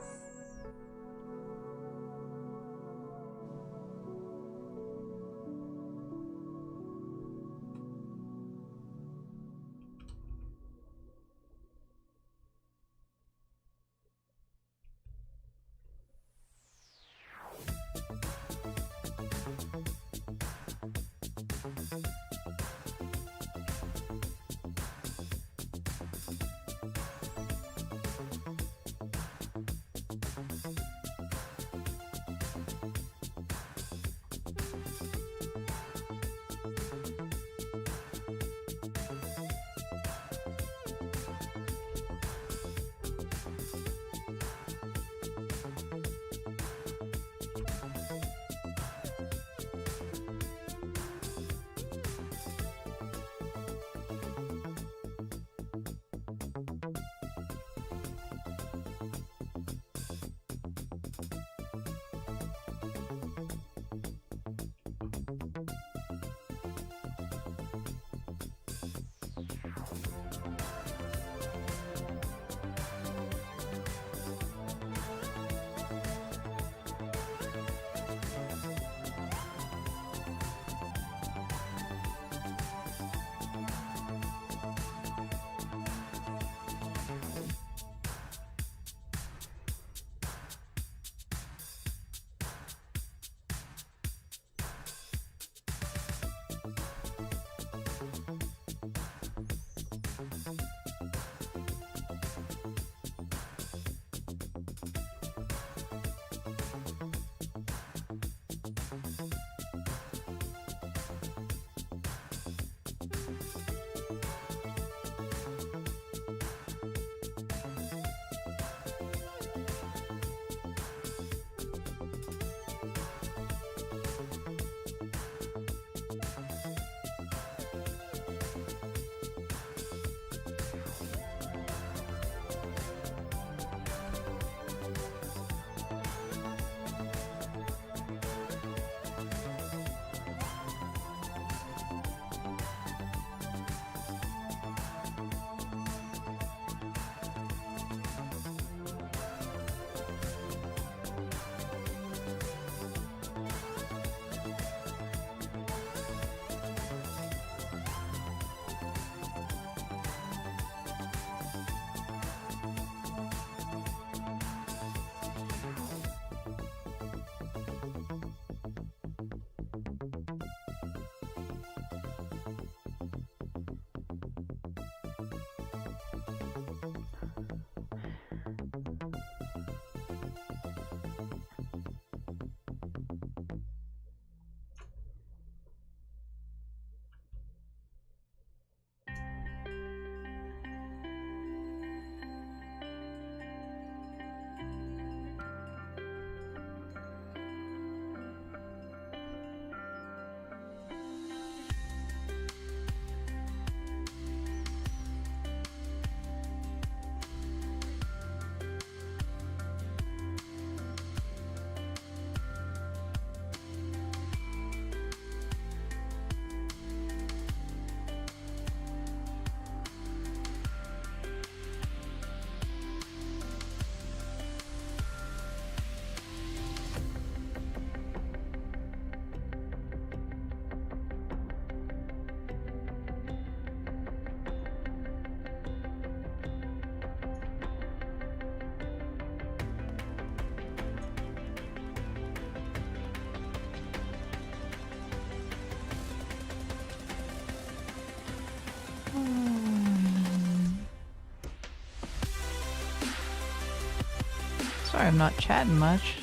Sorry, I'm not chatting much.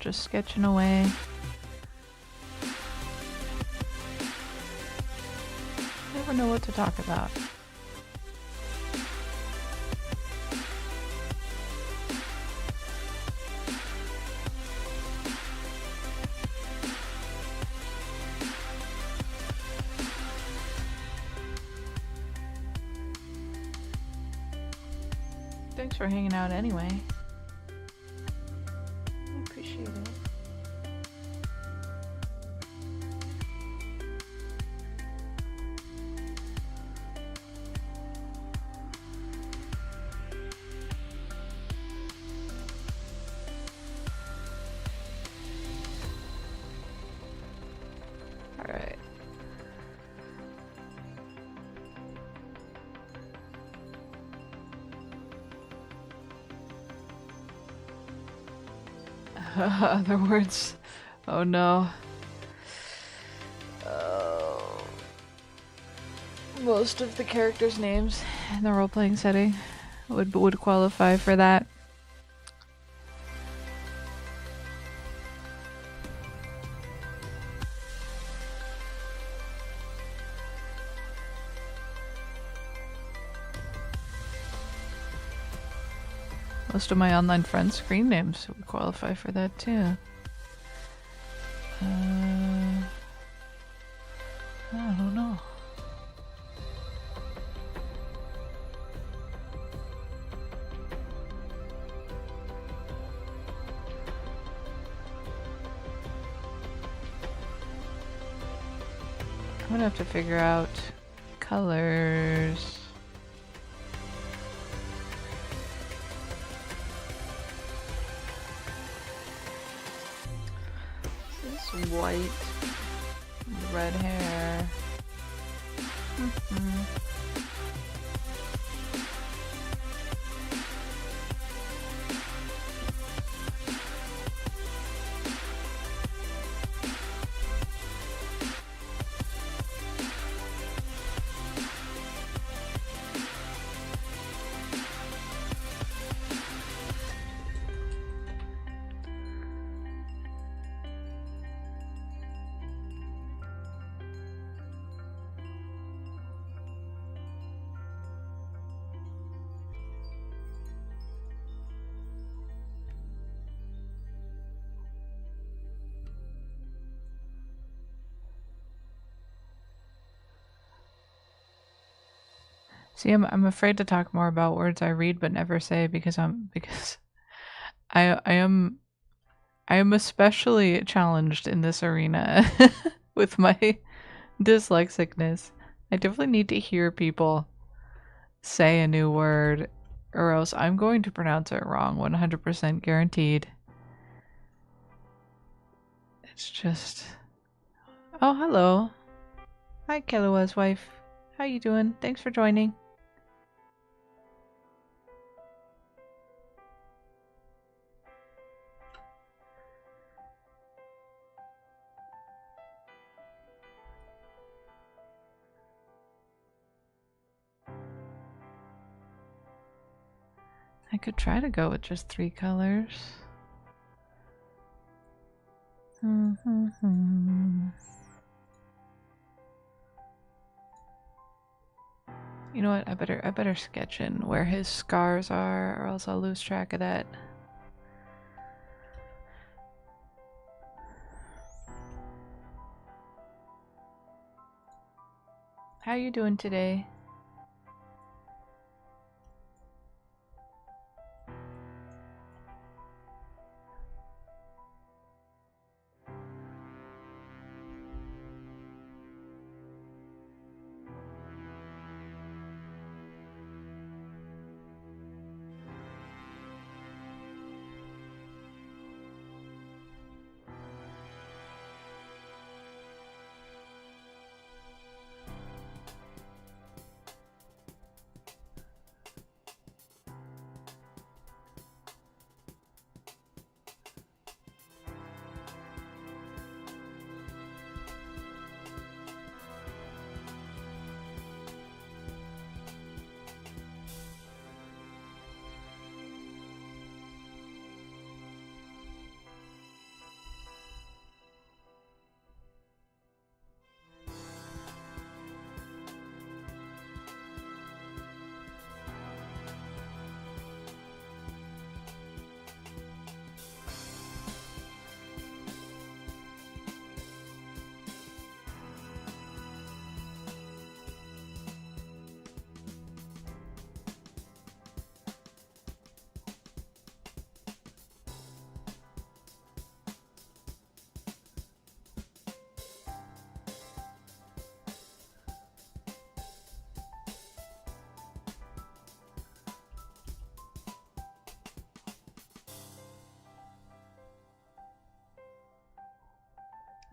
Just sketching away. Never know what to talk about. Thanks for hanging out anyway. I appreciate it. Other words. Oh no. Oh. Most of the characters' names in the role-playing setting would qualify for that. Most of my online friends' screen names would qualify for that too. I don't know. I'm gonna have to figure out colors. This is white, red hair. See, I'm afraid to talk more about words I read but never say because I am especially challenged in this arena with my dyslexicness. I definitely need to hear people say a new word or else I'm going to pronounce it wrong, 100% guaranteed. It's just... Oh, hello. Hi, Kellua's wife. How you doing? Thanks for joining. I could try to go with just 3 colors. You know what? I better sketch in where his scars are, or else I'll lose track of that. How you doing today?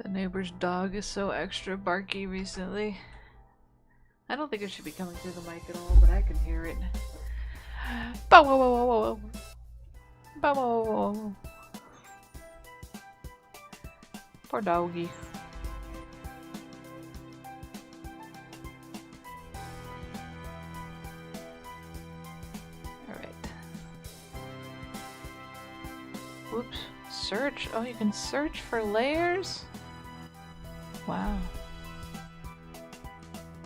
The neighbor's dog is so extra barky recently. I don't think it should be coming through the mic at all, but I can hear it. Bow wow wow wow wow. Bow wow wow wow. Poor doggy. Alright. Oops. Search. Oh, you can search for layers? Wow.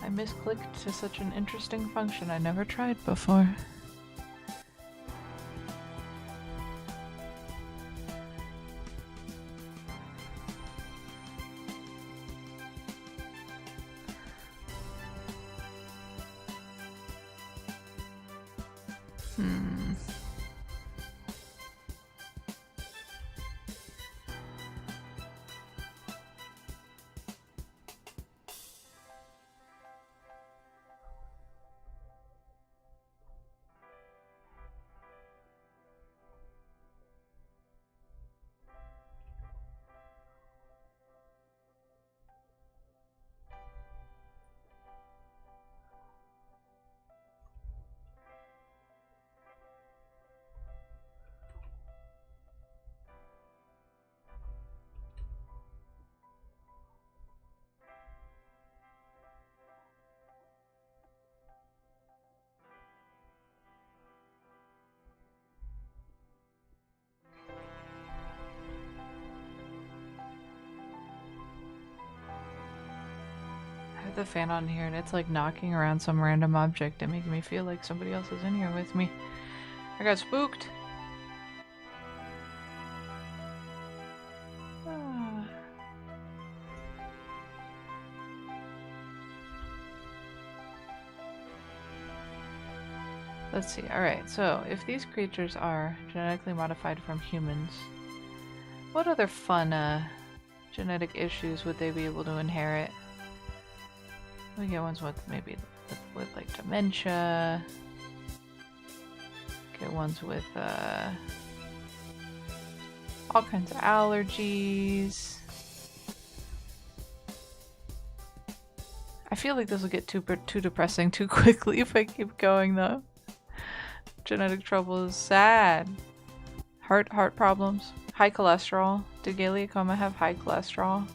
I misclicked to such an interesting function I never tried before. I have the fan on here and it's like knocking around some random object and making me feel like somebody else is in here with me. I got spooked. Ah. Let's see. Alright, so if these creatures are genetically modified from humans, what other fun genetic issues would they be able to inherit? We get ones with maybe with like dementia. Get ones with all kinds of allergies. I feel like this will get too depressing too quickly if I keep going though. Genetic trouble is sad. Heart problems. High cholesterol. Do Galeocoma have high cholesterol?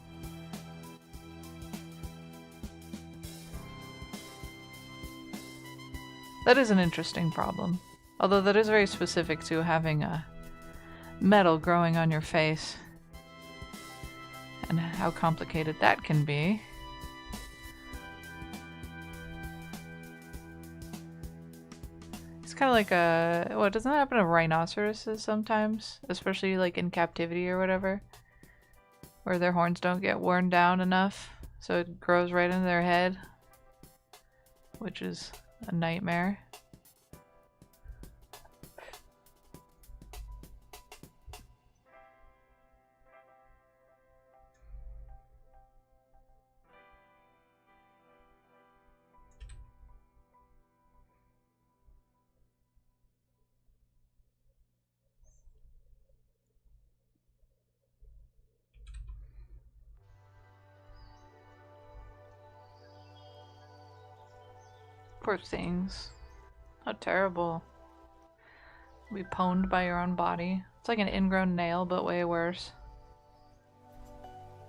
That is an interesting problem. Although that is very specific to having a metal growing on your face. And how complicated that can be. It's kind of like a... What, doesn't that happen to rhinoceroses sometimes? Especially like in captivity or whatever? Where their horns don't get worn down enough. So it grows right into their head. Which is a nightmare. Poor things. How terrible. Be pwned by your own body. It's like an ingrown nail, but way worse.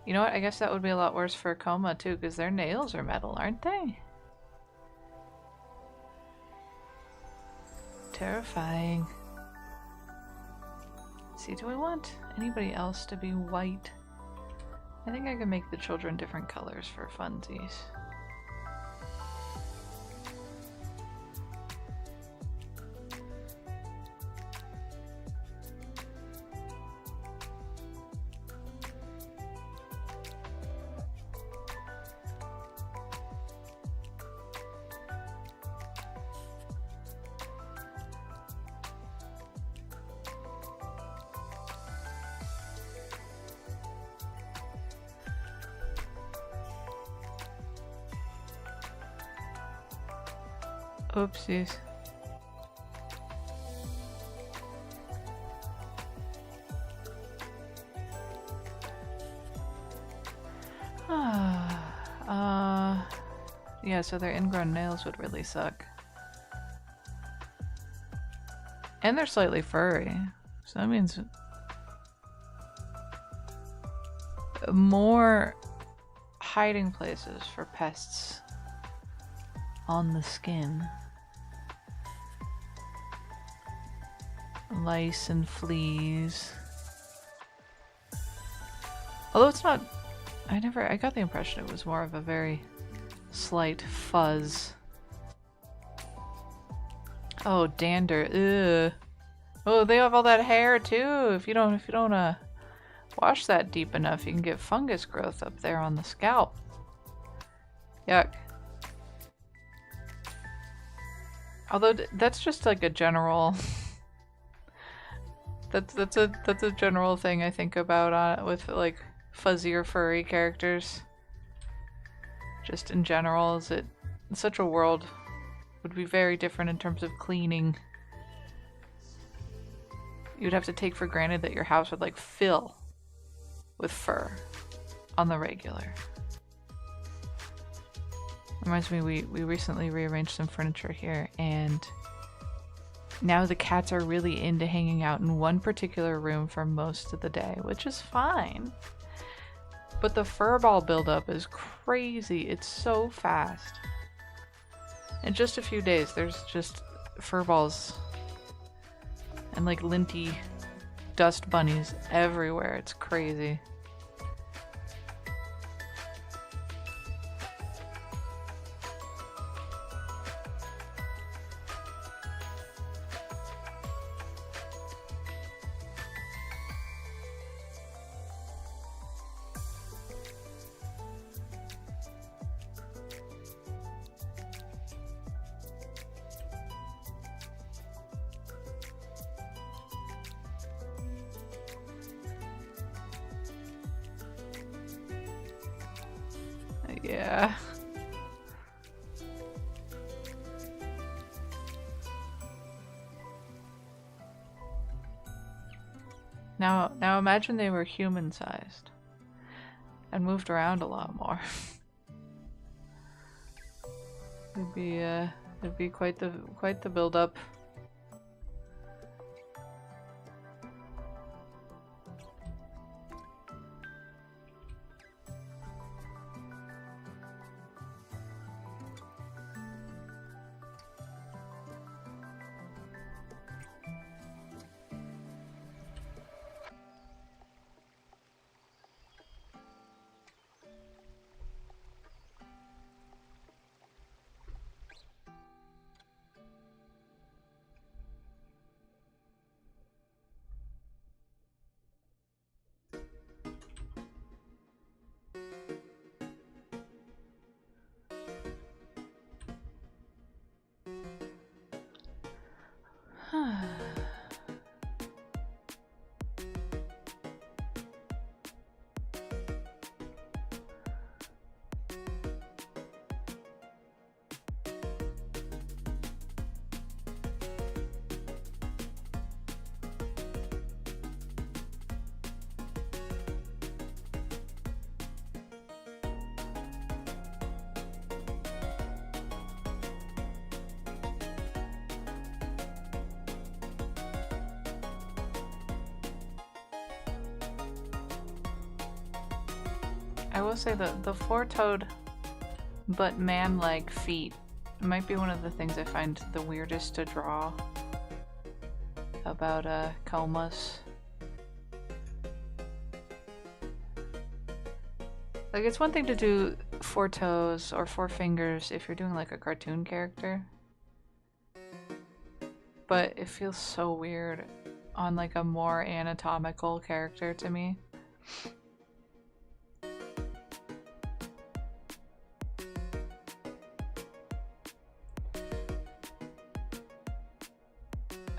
You know what? I guess that would be a lot worse for a coma too, because their nails are metal, aren't they? Terrifying. Let's see, do I want anybody else to be white? I think I can make the children different colors for funsies. Oopsies. Yeah, so their ingrown nails would really suck. And they're slightly furry, so that means more hiding places for pests on the skin. Lice and fleas. Although it's not, I got the impression it was more of a very slight fuzz. Oh, dander. Ugh. Oh, they have all that hair too. If you don't wash that deep enough, you can get fungus growth up there on the scalp. Yuck. Although that's just like a general that's a general thing I think about with like fuzzy or furry characters. Just in general, is it such a world would be very different in terms of cleaning. You'd have to take for granted that your house would like fill with fur on the regular. Reminds me, we recently rearranged some furniture here, and now the cats are really into hanging out in one particular room for most of the day, which is fine. But the fur ball buildup is crazy. It's so fast. In just a few days, there's just fur balls and like linty dust bunnies everywhere. It's crazy. Yeah. Now imagine they were human-sized and moved around a lot more. It'd be quite the build-up. I will say that the four-toed but man-like feet might be one of the things I find the weirdest to draw about comas. Like, it's one thing to do four toes or four fingers if you're doing like a cartoon character, but it feels so weird on like a more anatomical character to me.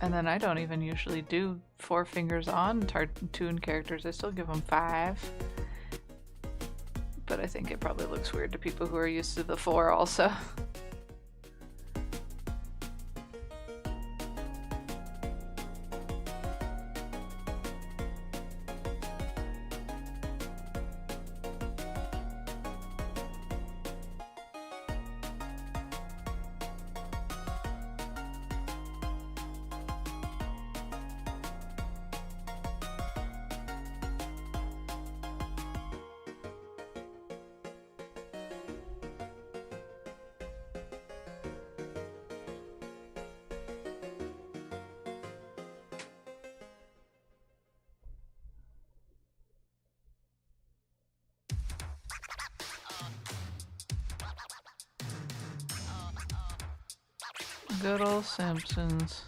And then I don't even usually do four fingers on cartoon characters. I still give them 5. But I think it probably looks weird to people who are used to the 4 also. Good old Simpsons.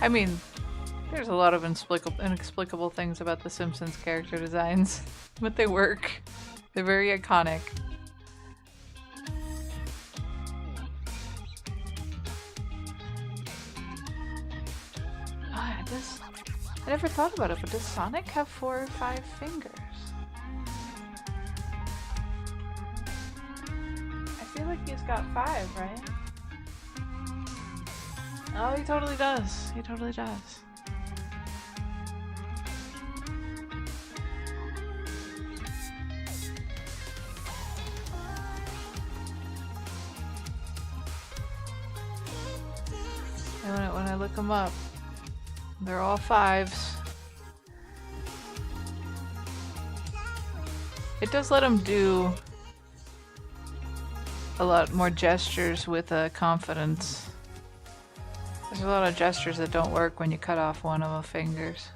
I mean, there's a lot of inexplicable things about the Simpsons character designs, but they work. They're very iconic. Ah, I never thought about it, but does Sonic have 4 or 5 fingers? I feel like he's got 5, right? Oh, he totally does. He totally does. And when I look them up, they're all 5s. It does let him do a lot more gestures with confidence. There's a lot of gestures that don't work when you cut off one of the fingers.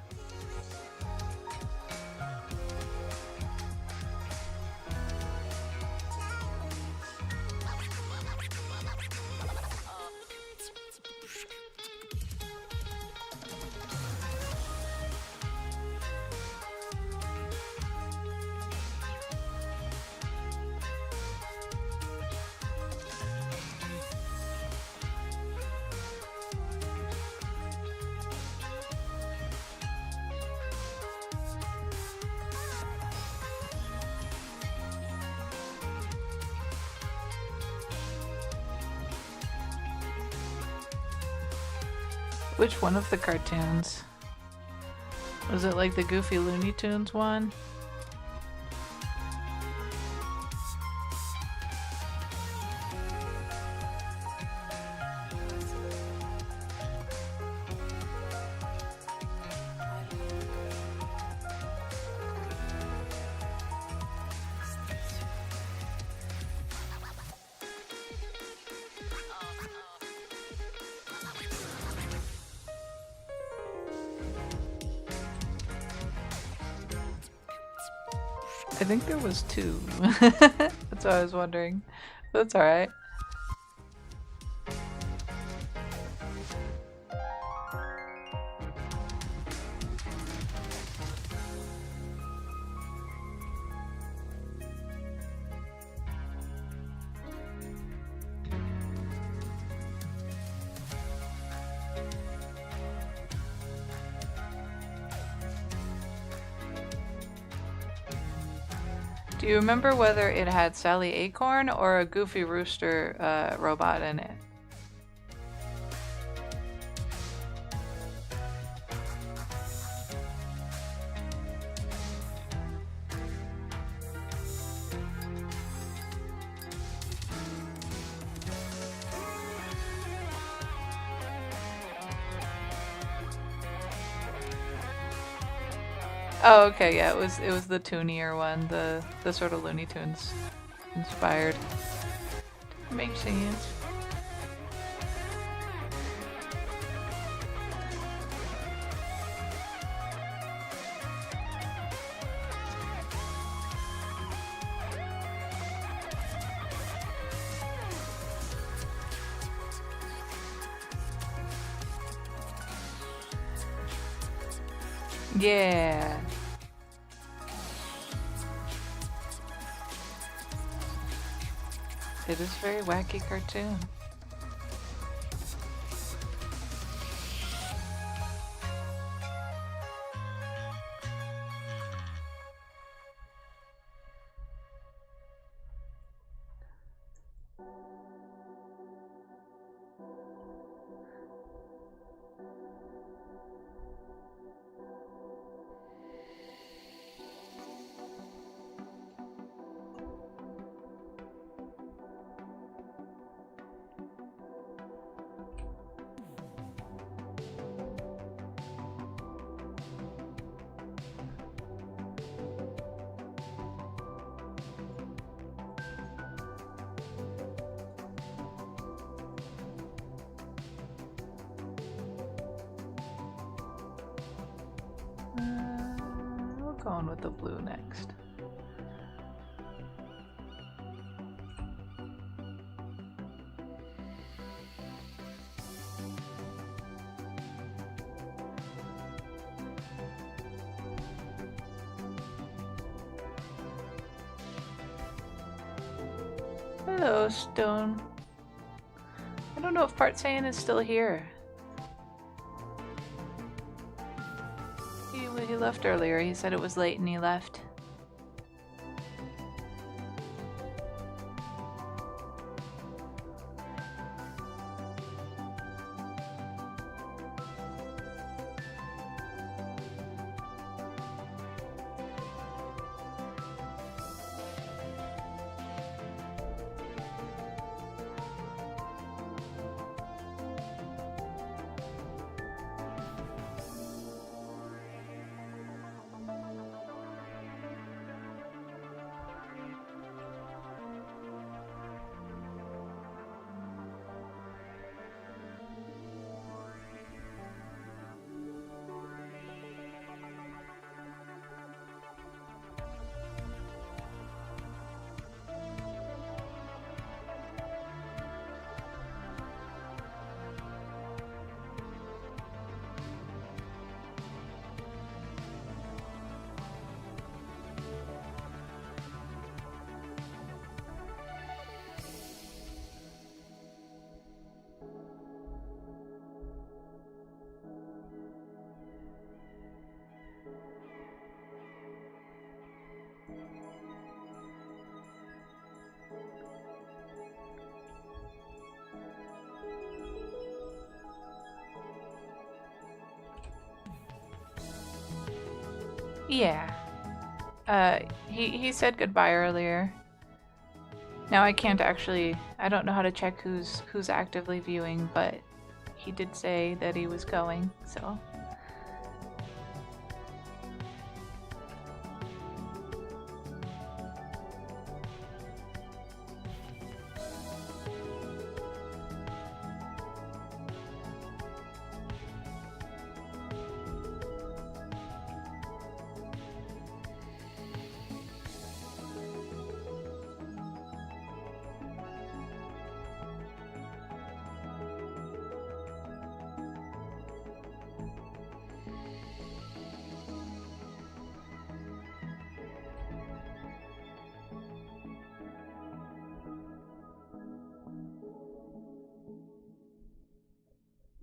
Which one of the cartoons? Was it like the Goofy Looney Tunes one? I think there was 2. That's what I was wondering. That's alright. Do you remember whether it had Sally Acorn or a Goofy Rooster robot in it? Oh, okay, yeah, it was the toonier one, the sort of Looney Tunes inspired. Makes sense. Yeah. It is a very wacky cartoon. We're going with the blue next. Hello, Stone. I don't know if Part Saiyan is still here. He left earlier. He said it was late and he left. Yeah. He said goodbye earlier. Now I can't actually. I don't know how to check who's actively viewing, but he did say that he was going. So.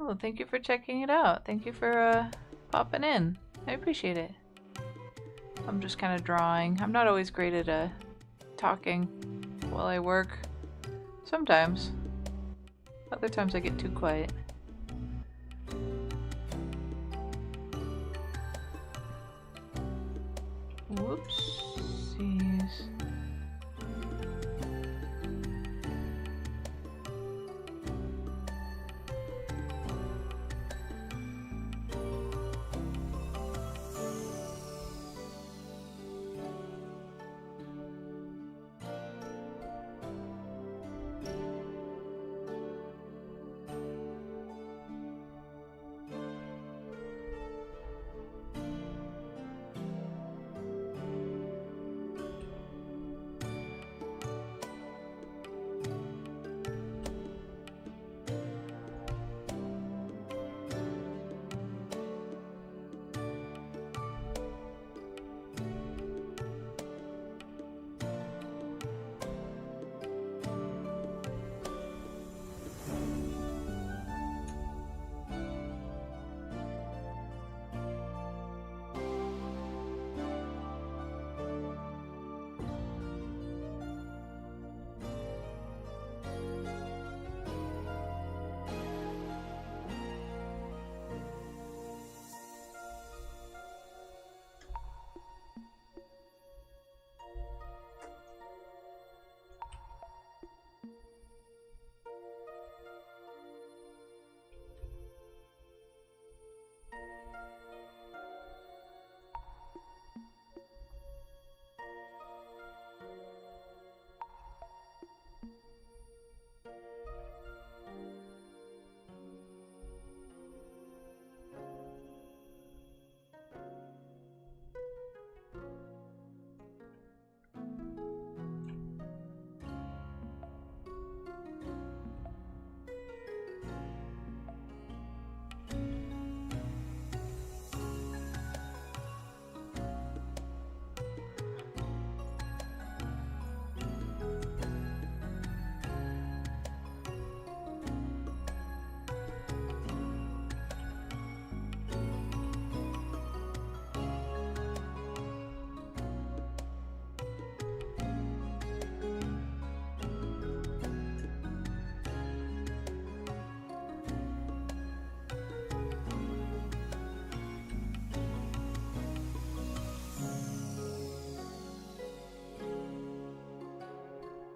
Oh, thank you for checking it out. Thank you for popping in. I appreciate it. I'm just kind of drawing. I'm not always great at talking while I work. Sometimes. Other times I get too quiet. Whoopsies.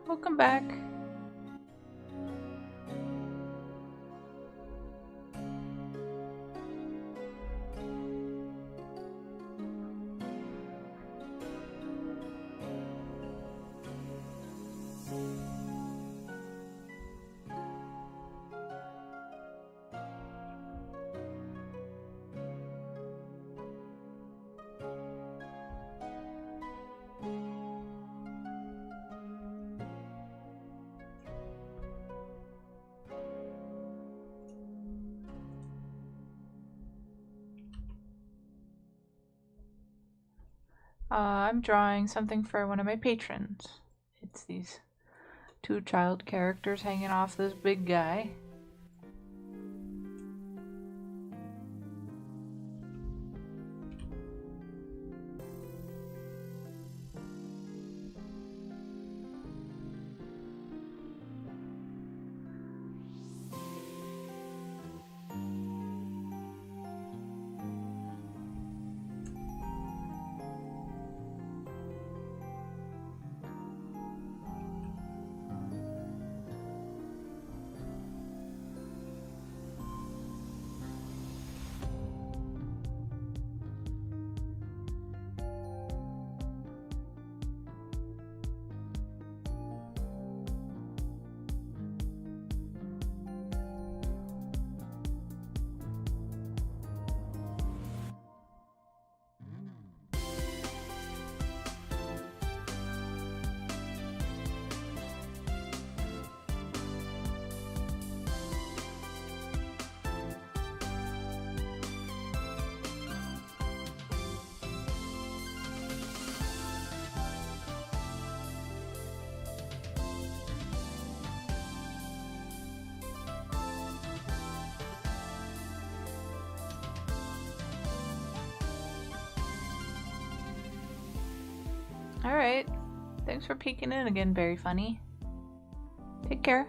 Welcome back. I'm drawing something for one of my patrons. It's these two child characters hanging off this big guy. Alright. Thanks for peeking in again, Very Funny. Take care.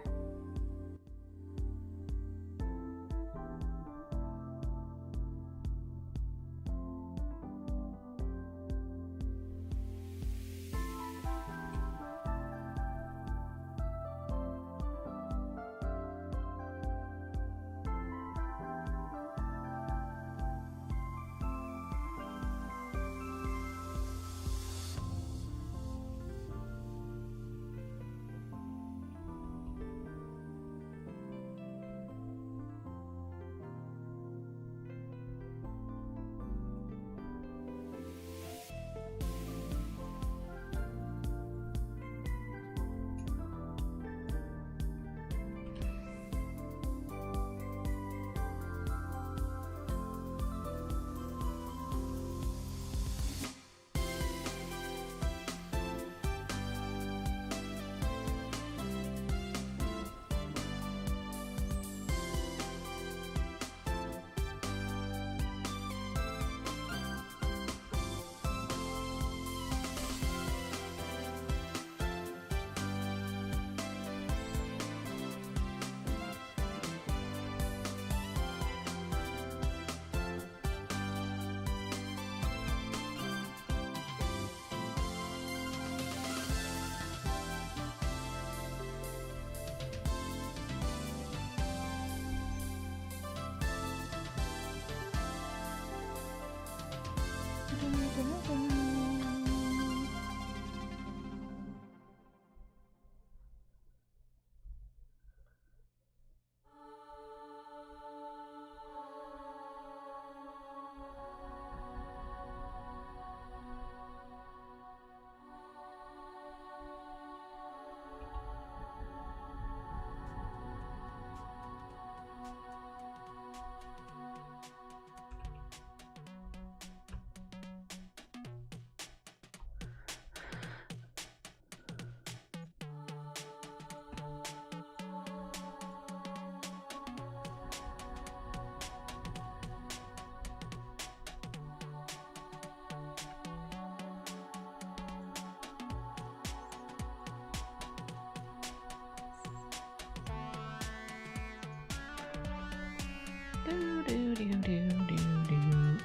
Do, do, do, do, do, do.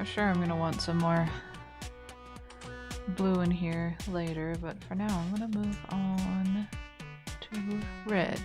sure I'm gonna want some more blue in here later, but for now I'm gonna move on to red.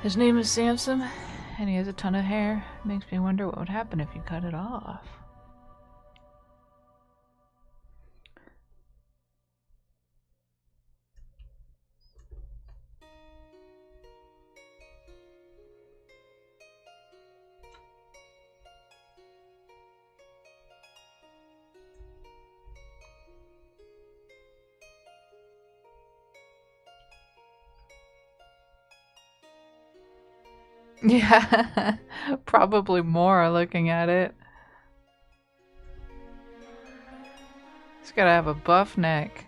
His name is Samson, and he has a ton of hair. Makes me wonder what would happen if you cut it off. Yeah, probably more looking at it. He's gotta have a buff neck.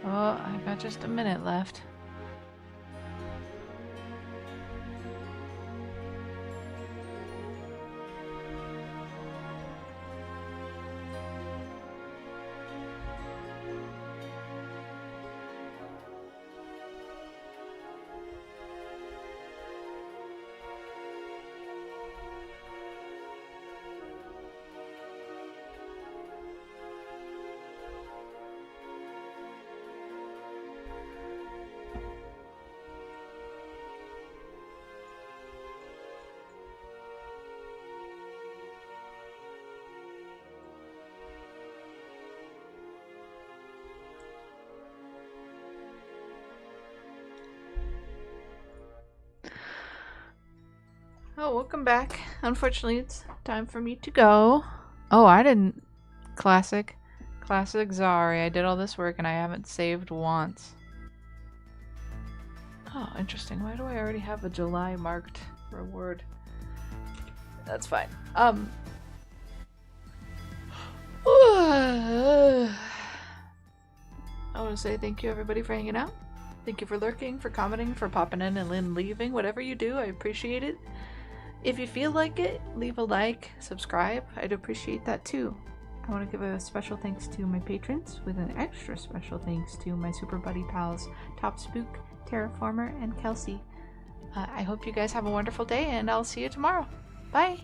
Oh, I got just a minute left. Oh, welcome back. Unfortunately, it's time for me to go. Oh, I didn't. Classic. Classic Zari. I did all this work and I haven't saved once. Oh, interesting. Why do I already have a July marked reward? That's fine. I want to say thank you everybody for hanging out. Thank you for lurking, for commenting, for popping in and then leaving. Whatever you do, I appreciate it. If you feel like it, leave a like, subscribe. I'd appreciate that too. I want to give a special thanks to my patrons, with an extra special thanks to my super buddy pals, Top Spook, Terraformer, and Kelsey. I hope you guys have a wonderful day, and I'll see you tomorrow. Bye!